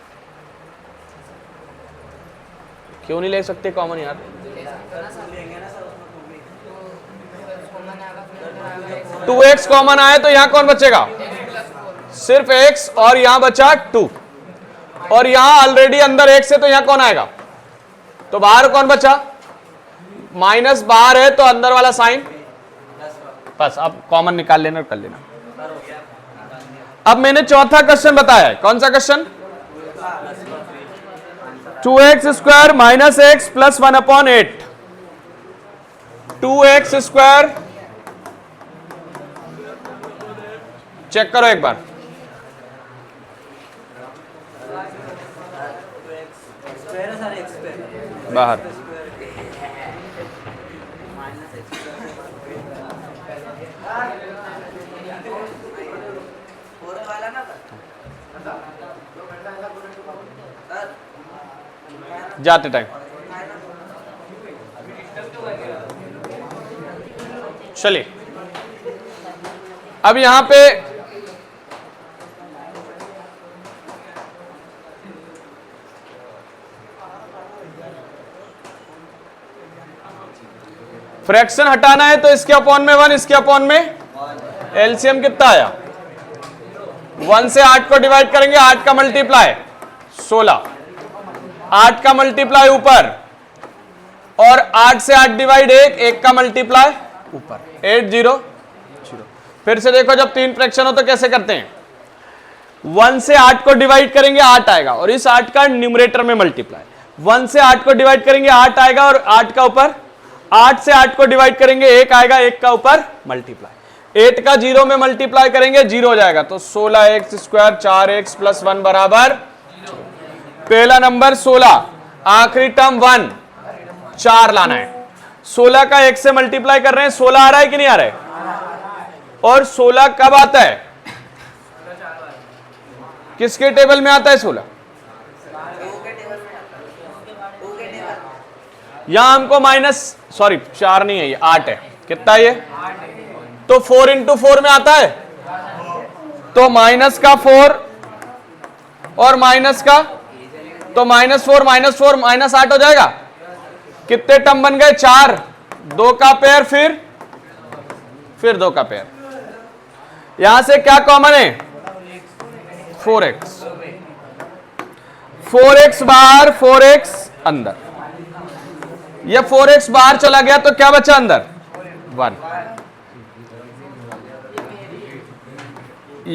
क्यों नहीं ले सकते कॉमन यार? 2x कॉमन आए तो यहां कौन बचेगा? सिर्फ x, और यहां बचा 2, और यहां ऑलरेडी अंदर x है, तो यहां कौन आएगा? तो बाहर कौन बचा? माइनस बाहर है, तो अंदर वाला साइन, बस अब कॉमन निकाल लेना और कर लेना। अब मैंने चौथा क्वेश्चन बताया है, कौन सा question? 2x square minus x plus 1/8, 2x square, check करो एक बार, बाहर जाते टाइम। चलिए अब यहां पे फ्रैक्शन हटाना है, तो इसके अपॉन में 1, इसके अपॉन में एलसीएम कितना आया? 1 से 8 को डिवाइड करेंगे, 8 का मल्टीप्लाई 16, 8 का मल्टीप्लाई ऊपर, और 8 से 8 डिवाइड 1, 1 का मल्टीप्लाई ऊपर, 8 0 0। फिर से देखो, जब 3 फ्रैक्शन हो तो कैसे करते हैं? 1 से 8 को डिवाइड करेंगे 8 आएगा, और इस 8 का न्यूमरेटर में मल्टीप्लाई, 1 से 8 को डिवाइड करेंगे 8 आएगा, और 8 का ऊपर, 8 से 8 को डिवाइड करेंगे 1 आएगा, 1 का ऊपर मल्टीप्लाई, 8 का 0 में मल्टीप्लाई करेंगे 0 हो जाएगा, तो 16x स्क्वायर 4x प्लस 1 बराबर, पहला नंबर 16, आखिरी टर्म 1, 4 लाना है। 16 का 1 से मल्टीप्लाई कर रहे हैं, 16 आ रहा है कि नहीं आ रहा है? और 16 कब आता है? किसके टेबल में आता है 16? यहां हमको सॉरी 4 नहीं है, ये 8 है। कितना ये? तो 4 इंटू 4 में आता है, तो माइनस का 4 और माइनस का, तो -4 -4 -8 हो जाएगा। कितने टर्म बन गए? 4, 2 का पेयर, फिर 2 का पेयर। यहां से क्या कॉमन है? 4x, 4x बाहर, 4x अंदर। ये 4x बाहर चला गया तो क्या बचा अंदर? 1।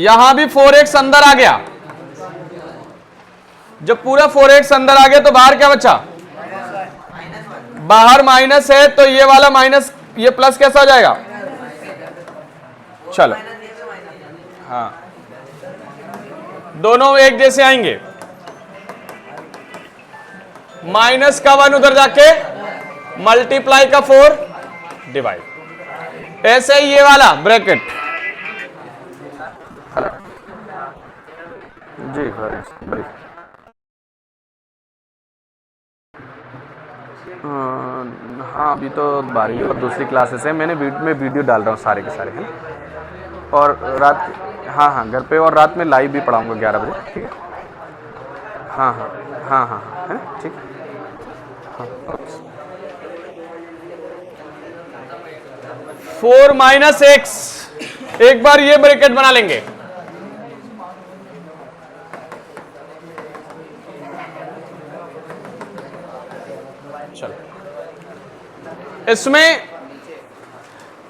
यहां भी 4x अंदर आ गया, जब पूरा 4x अंदर आ गया तो बाहर क्या बचा? बाहर माइनस है, तो ये वाला माइनस, ये प्लस कैसा हो जाएगा? चलो हाँ, दोनों एक जैसे आएंगे, माइनस का 1 उधर जाके मल्टीप्लाई का 4 डिवाइड, ऐसे ही ये वाला ब्रैकेट जी। हाँ अभी तो 12वीं और दूसरी क्लासेस है, मैंने वीडियो डाल रहा हूँ सारे के सारे, है ना। और रात, हाँ घर पे, और रात में लाइव भी पढ़ाऊँगा 11 बजे, ठीक है। हाँ है ना, ठीक। हाँ 4 - x, एक बार ये ब्रैकेट बना लेंगे, चलो, इसमें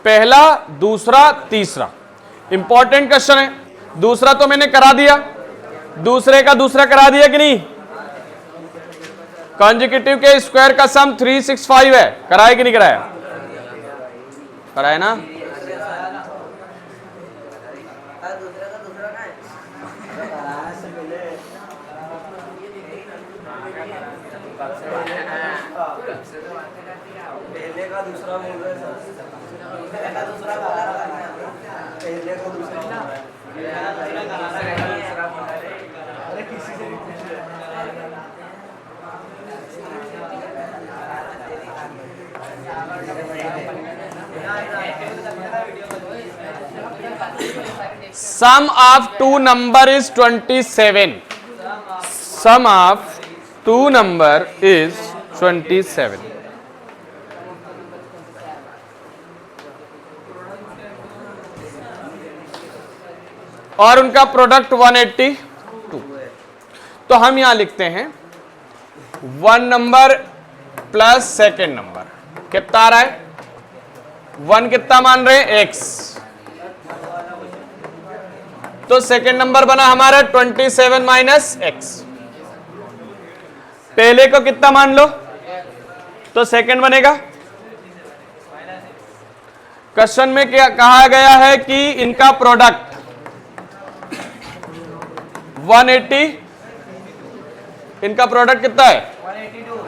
पहला, दूसरा, तीसरा इंपॉर्टेंट क्वेश्चन है। दूसरा तो मैंने करा दिया, दूसरे का दूसरा करा दिया कि नहीं? कॉन्जिक्यूटिव के स्क्वायर का सम 365 है, कराया कि नहीं कराया? कराया ना। Sum of two number is 27. Sum of two number is 27. और उनका प्रोडक्ट 182। तो हम यहां लिखते हैं 1 नंबर प्लस सेकेंड नंबर कितना आ रहा है? 1 कितना मान रहे हैं? x। तो सेकेंड नंबर बना हमारा 27 माइनस x। पहले को कितना मान लो तो सेकेंड बनेगा। क्वेश्चन में क्या कहा गया है कि इनका प्रोडक्ट 180, इनका प्रोडक्ट कितना है? 182।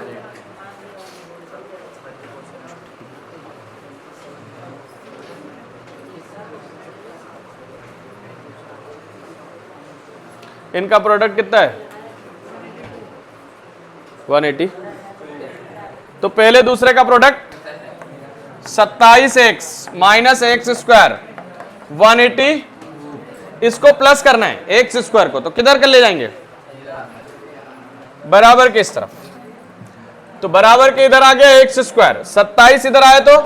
इनका प्रोडक्ट कितना है? 180। तो पहले दूसरे का product 27x minus x square 180, इसको प्लस करना है एक्स स्क्वायर को, तो किधर कर ले जाएंगे? बराबर के इस तरफ। तो बराबर के इधर आ गया एक्स स्क्वायर, 27 इधर आए तो,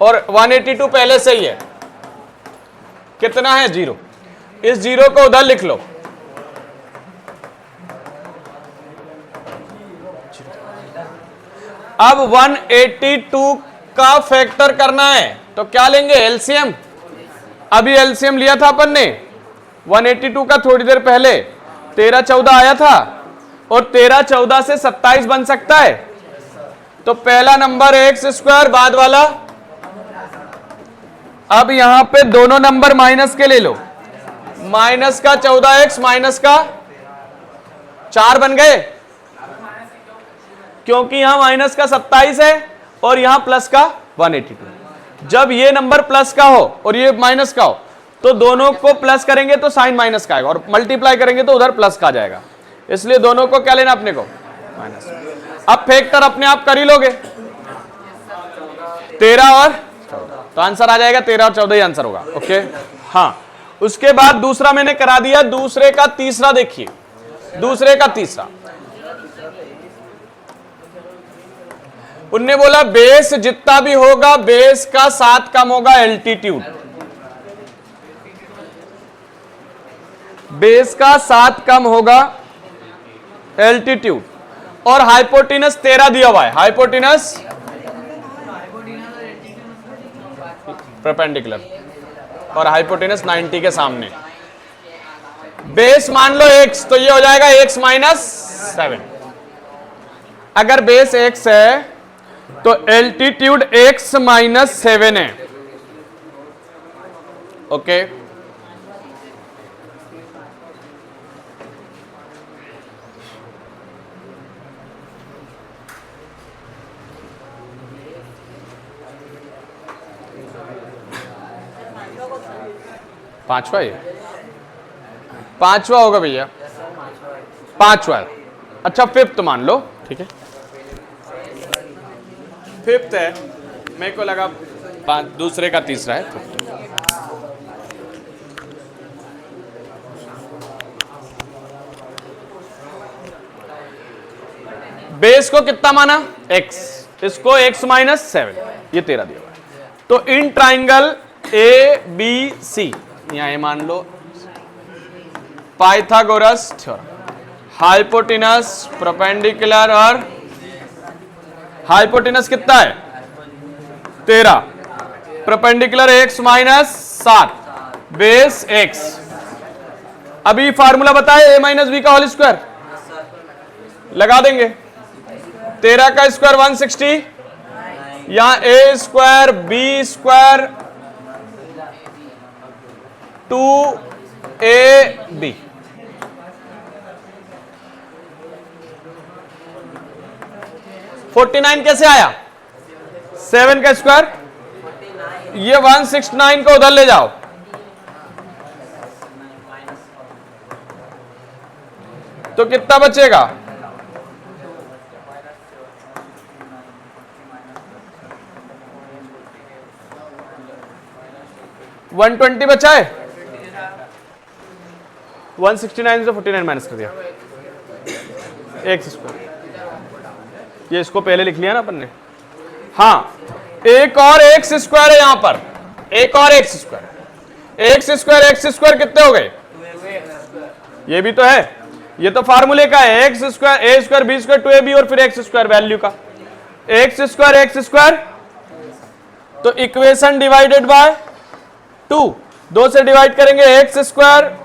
और 182 पहले से ही है, कितना है? 0। इस 0 को उधर लिख लो। अब 182 का फैक्टर करना है तो क्या लेंगे? एलसीएम। अभी एलसीएम लिया था अपन ने 182 का थोड़ी देर पहले, 13 14 आया था, और 13 14 से 27 बन सकता है। तो पहला नंबर एक्स स्क्वायर, बाद वाला। अब यहां पे दोनों नंबर माइनस के ले लो, माइनस का 14x माइनस का 4 बन गए, क्योंकि यहां माइनस का 27 है और यहां प्लस का 182। जब ये नंबर प्लस का हो और ये माइनस का हो तो दोनों को प्लस करेंगे तो साइन माइनस का आएगा, और मल्टीप्लाई करेंगे तो उधर प्लस का आ जाएगा। इसलिए दोनों को क्या लेना अपने को? माइनस। अब फैक्टर अपने आप कर ही लोगे, 13 और 14, तो आंसर आ जाएगा 13 और 14 ही आंसर होगा। ओके, हाँ। उसके बाद दूसरा मैंने करा दिया, दूसरे का तीसरा देखिए, दूसरे का तीसरा। उनने बोला बेस जितना भी होगा बेस का 7 कम होगा एल्टीट्यूड, बेस का 7 कम होगा एल्टीट्यूड, और हाइपोटेनस 13 दिया हुआ है, हाइपोटेनस परपेंडिकुलर, और हाइपोटेनस 90 के सामने। बेस मान लो x, तो ये हो जाएगा x माइनस 7। अगर बेस x है तो एल्टीट्यूड x माइनस 7 है। ओके, पांचवा, ये पांचवा होगा भैया, पांचवा। अच्छा, फिफ्थ मान लो, ठीक है, फिफ्थ है, मेरे को लगा दूसरे का तीसरा है। बेस को कितना माना? x, इसको x माइनस 7, ये 13 दिया हुआ है। तो इन ट्राइंगल ABC, यहां ये मान लो पाइथागोरस थ्योरम, हाइपोटेनस परपेंडिकुलर और हाइपोटेनस कितना है 13, perpendicular x minus 7, base x। अभी फार्मूला बताए a माइनस बी का होल स्क्वायर लगा देंगे। 13 का स्क्वायर 160, यहां a square b square 2ab। Forty 49 कैसे आया 7 का स्क्वायर, ये 169 को उधर ले जाओ, तो कितना बचेगा 120 बचा है। 169 से 49 माइनस कर दिया, एक्स स्क्वायर, ये इसको पहले लिख लिया ना अपन ने। हाँ, एक और एक्स स्क्वायर है यहां पर, एक और एक्स स्क्वायर, एक्स स्क्वायर कितने हो गए, ये भी तो है, ये तो फार्मूले का है, एक्स स्क्वायर ए स्क्वायर बी स्क्वायर 2ab और फिर एक्स स्क्वायर वैल्यू का, एक्स स्क्वायर, तो इक्वेशन डिवाइडेड बाय 2, 2 से डिवाइड करेंगे, x square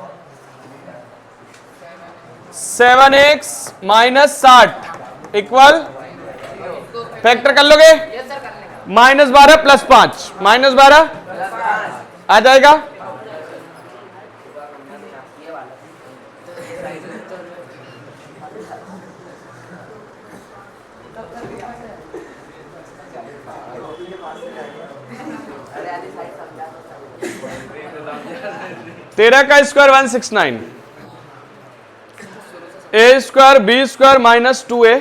7x minus 60 equal, factor कर लोगे, -12 प्लस 5, -12 आ जाएगा। तेरह का square 169, a square b square minus 2a,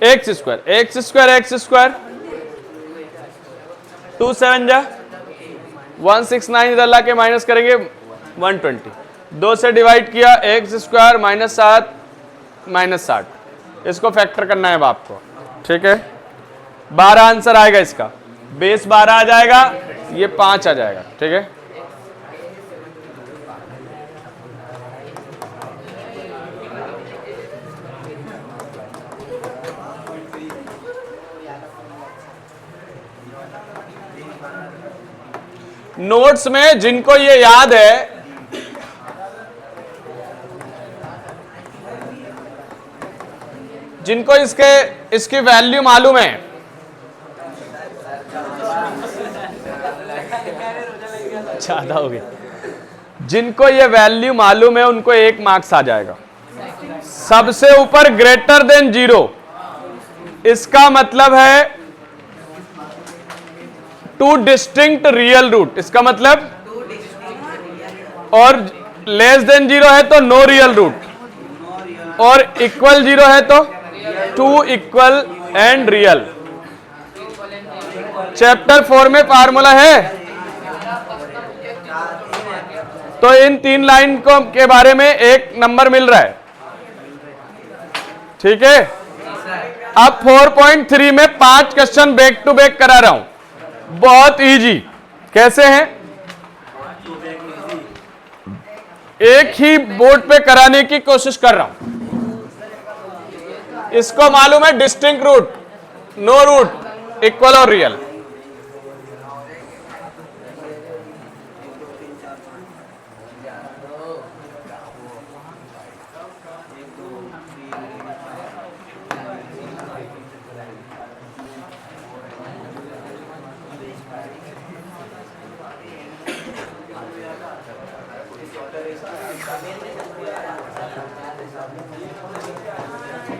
x square 2 7 जा 169, इधर ला के माइनस करेंगे 120, 2 से डिवाइड किया, एक्स स्क्वायर -7 -60, इसको फैक्टर करना है बाप को, ठीक है। 12 आंसर आएगा इसका, बेस 12 आ जाएगा, ये 5 आ जाएगा, ठीक है। नोट्स में जिनको ये याद है, जिनको इसकी वैल्यू मालूम है, ज्यादा हो गया, जिनको ये वैल्यू मालूम है उनको 1 मार्क्स आ जाएगा। सबसे ऊपर ग्रेटर देन 0, इसका मतलब है 2 डिस्टिंक्ट रियल रूट, इसका मतलब, और लेस देन 0 है तो नो रियल रूट, और इक्वल 0 है तो 2 इक्वल एंड रियल। चैप्टर 4 में फार्मूला है, तो इन 3 लाइन को के बारे में 1 नंबर मिल रहा है, ठीक है। अब 4.3 में 5 क्वेश्चन बैक टू बैक करा रहा हूं, बहुत इजी। कैसे हैं, एक ही बोर्ड पे कराने की कोशिश कर रहा हूं। इसको मालूम है distinct root, no root, equal और रियल।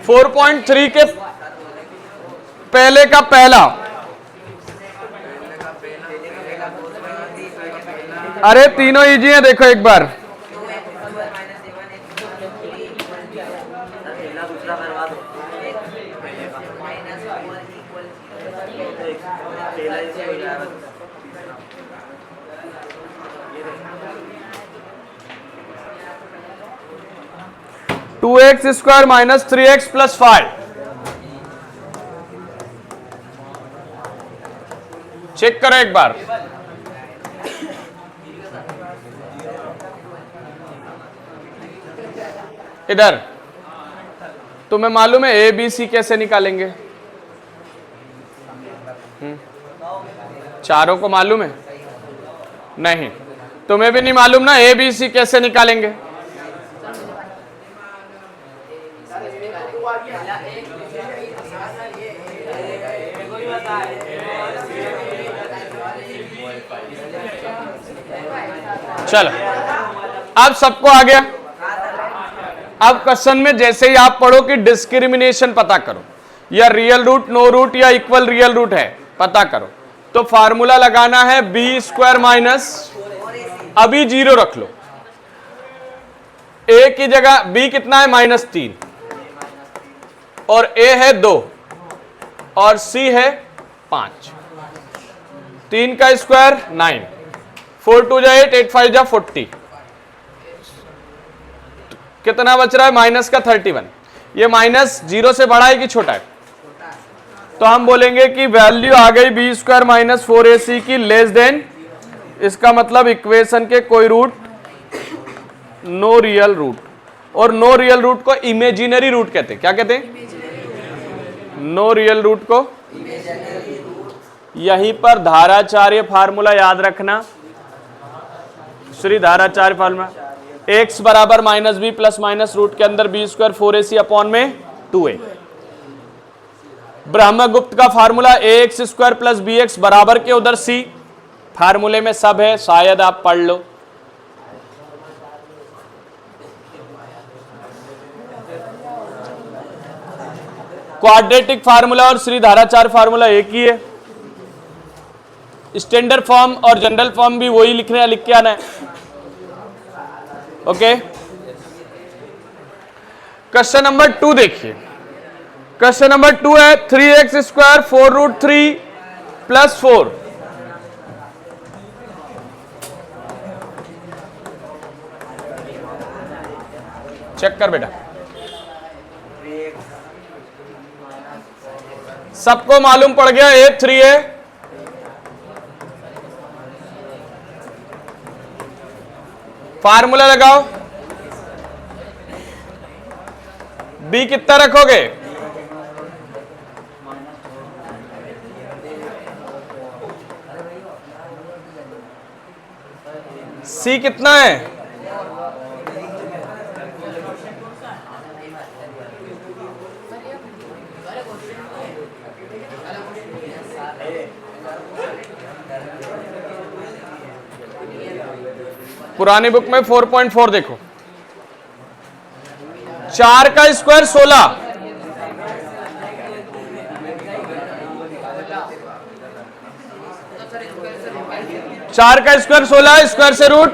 फोर 4.3 के पहले का पहला, अरे तीनों इजी हैं, देखो एक बार। Two x square minus 3x plus 5, check करो एक बार। इधर तुम्हें मालूम है ए बी सी कैसे निकालेंगे, चारों को मालूम है? नहीं, तुम्हें भी नहीं मालूम ना, ए बी सी कैसे निकालेंगे? चलो, अब सबको आ गया। अब क्वेश्चन में जैसे ही आप पढ़ो कि डिस्क्रिमिनेशन पता करो, या रियल रूट, नो रूट या इक्वल रियल रूट है पता करो, तो फार्मूला लगाना है बी स्क्वायर माइनस, अभी 0 रख लो, ए की जगह बी कितना है -3, और ए है 2 और सी है 5, 3 का स्क्वायर 9, 4 2 जा 8, 8 5 जा 40, कितना बच रहा है माइनस का 31। ये माइनस 0 से बड़ा है कि छोटा है? तो हम बोलेंगे कि वैल्यू आ गई बी स्क्वायर माइनस 4ac की लेस देन, इसका मतलब इक्वेशन के कोई रूट, नो रियल रूट, और नो रियल रूट को इमेजिनरी रूट कहते हैं। क्या कहते हैं? नो रियल रूट को। यहीं पर धाराचार्य फार्मूला याद रखना, श्री धाराचार्य फार्मूला, x बराबर minus b plus minus root के अंदर बी स्क्वायर 4ac अपॉन में 2a। ब्रह्मगुप्त का formula ax square plus bx बराबर के उधर c, फार्मूले में सब है, शायद आप पढ़ लो। क्वाड्रेटिक फार्मूला और श्री धाराचार्य फार्मूला एक ही है। स्टैंडर्ड फॉर्म और जनरल फॉर्म भी वही लिख के आना है। ओके, क्वेश्चन नंबर 2 देखिए। क्वेश्चन नंबर 2 है 3x square 4 root 3 plus 4, check कर बेटा। सबको मालूम पड़ गया ए 3 है, फार्मूला लगाओ। बी कितना रखोगे? सी कितना है? पुरानी बुक में 4.4 देखो। 4 का स्क्वायर 16, चार का स्क्वायर 16, स्क्वायर से रूट,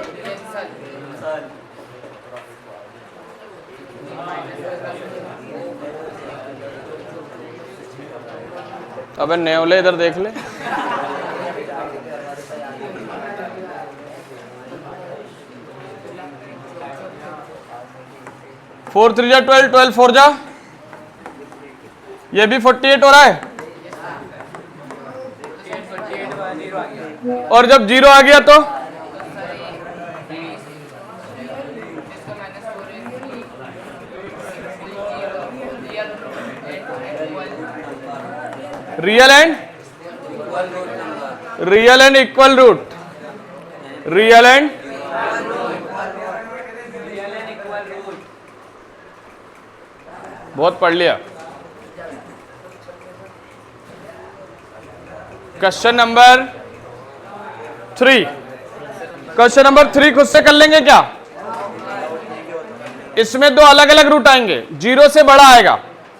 अबे नेवले इधर देख ले। फोर 3 जा 12, 12 4 जा, ये भी 48 हो रहा है। और जब 0 आ गया तो real and equal root, real and बहुत पढ़ लिया। क्वेश्चन नंबर 3, क्वेश्चन नंबर 3 खुद से कर लेंगे क्या? इसमें 2 अलग अलग रूट आएंगे, 0 से बड़ा आएगा,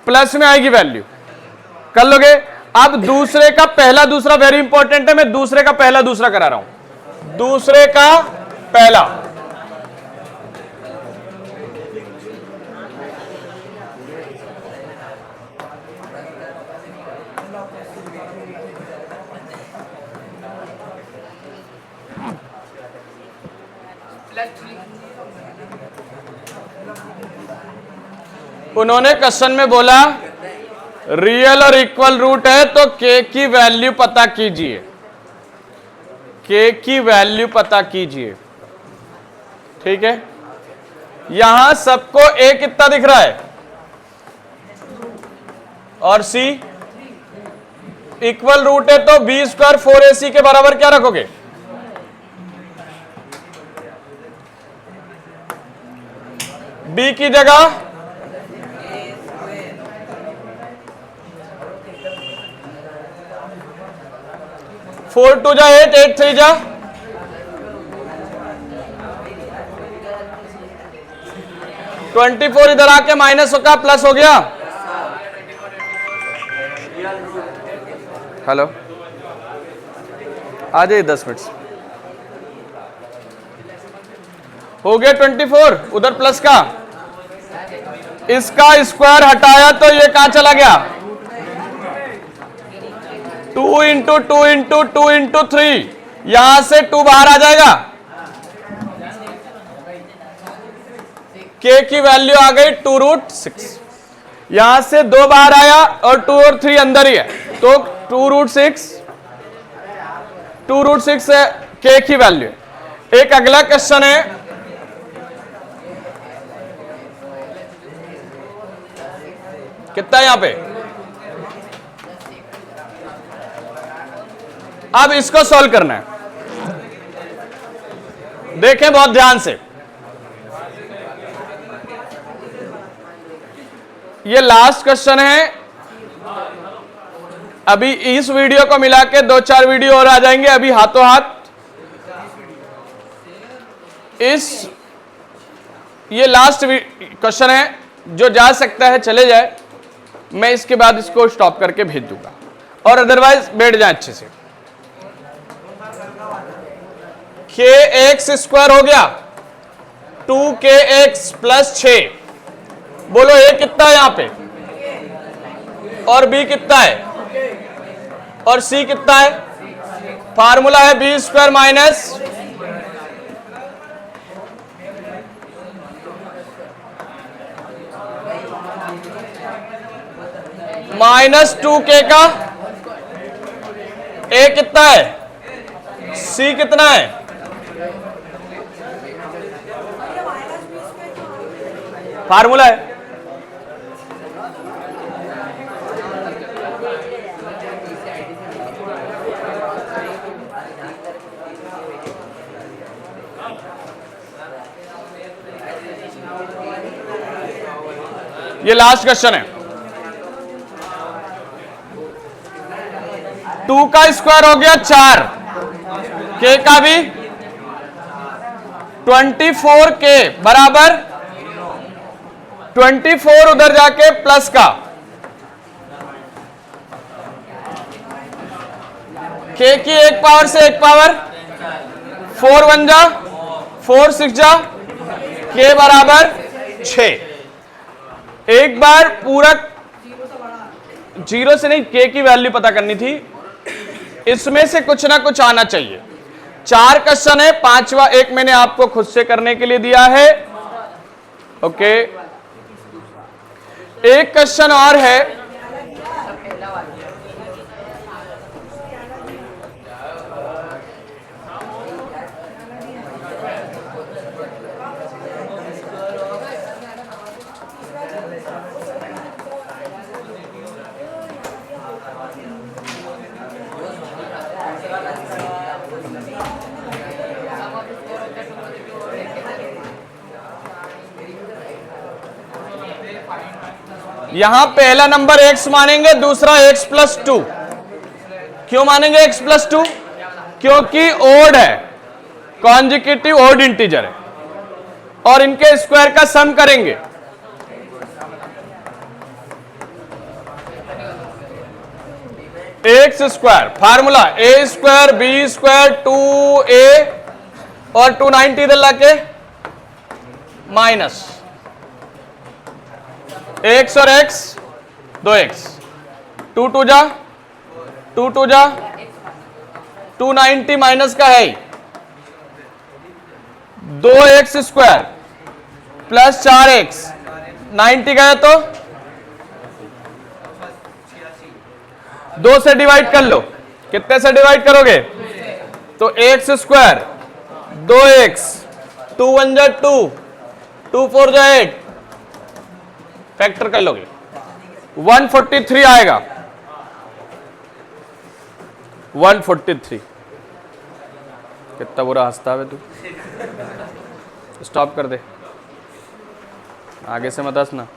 प्लस में आएगी वैल्यू, कर लोगे। अब दूसरे का पहला दूसरा वेरी इंपॉर्टेंट है, मैं दूसरे का पहला दूसरा करा रहा हूं। दूसरे का पहला, उन्होंने क्वेश्चन में बोला रियल और इक्वल रूट है तो के की वैल्यू पता कीजिए, के की वैल्यू पता कीजिए। ठीक है, यहां सबको ए कितना दिख रहा है और सी इक्वल रूट है तो बी स्क्वायर 4ac के बराबर क्या रखोगे? बी की जगह 4 2 जा 8, 8 3 जा 24, इधर आके माइनस होगा प्लस हो गया। हेलो, आ जाइए 10 मिनट से। हो गया 24, उधर प्लस का, इसका स्क्वायर हटाया तो ये कहां चला गया? 2 इंटू 2 इंटू 2 इंटू 3, यहां से 2 बाहर आ जाएगा, k की वैल्यू आ गई 2√6। यहां से 2 बाहर आया और 2 और 3 अंदर ही है, तो 2√6 है k की वैल्यू। एक अगला क्वेश्चन है, कितना है यहां पे? अब इसको सॉल्व करना है, देखें बहुत ध्यान से। ये लास्ट क्वेश्चन है, अभी इस वीडियो को मिला के 2-4 वीडियो और आ जाएंगे, अभी हाथों हाथ ये लास्ट क्वेश्चन है, जो जा सकता है चले जाए, मैं इसके बाद इसको स्टॉप करके भेज दूंगा, और अदरवाइज बैठ जाए अच्छे से। kx² हो गया 2kx प्लस 6, बोलो a कितना है यहां पे, और b कितना है, और c कितना है? फार्मूला है b² माइनस 2k का, a कितना है, c कितना है? फार्मूला है। ये लास्ट क्वेश्चन है। 2 का स्क्वायर हो गया 4, k का भी 24k बराबर 24, उधर जाके प्लस का, k की एक पावर से एक पावर, 4 1 जा 4 6 जा, k बराबर 6। एक बार पूरा 0 से नहीं, k की वैल्यू पता करनी थी, इसमें से कुछ ना कुछ आना चाहिए। 4 क्वेश्चन है, 5वां एक मैंने आपको खुद से करने के लिए दिया है। ओके, एक क्वेश्चन और है, यहां पहला नंबर x मानेंगे, दूसरा x प्लस 2। क्यों मानेंगे x प्लस 2? क्योंकि ओड है, कॉन्जिक्यूटिव ओड इंटीजर है, और इनके स्क्वायर का सम करेंगे। X square, formula a² b² 2a और 290 इधर लाके माइनस x और x 2x, 2 2 जा 2 2 जा 290 माइनस का है 2x² प्लस 4x, 90 गया तो 2 से डिवाइड कर लो। कितने से डिवाइड करोगे? तो x², 2x, 2 1 जा 2, 2 4 जा 8, फैक्टर कर लोगे 143 आएगा। 143। कितना बुरा हंसता है तू, स्टॉप कर दे, आगे से मत हंसना।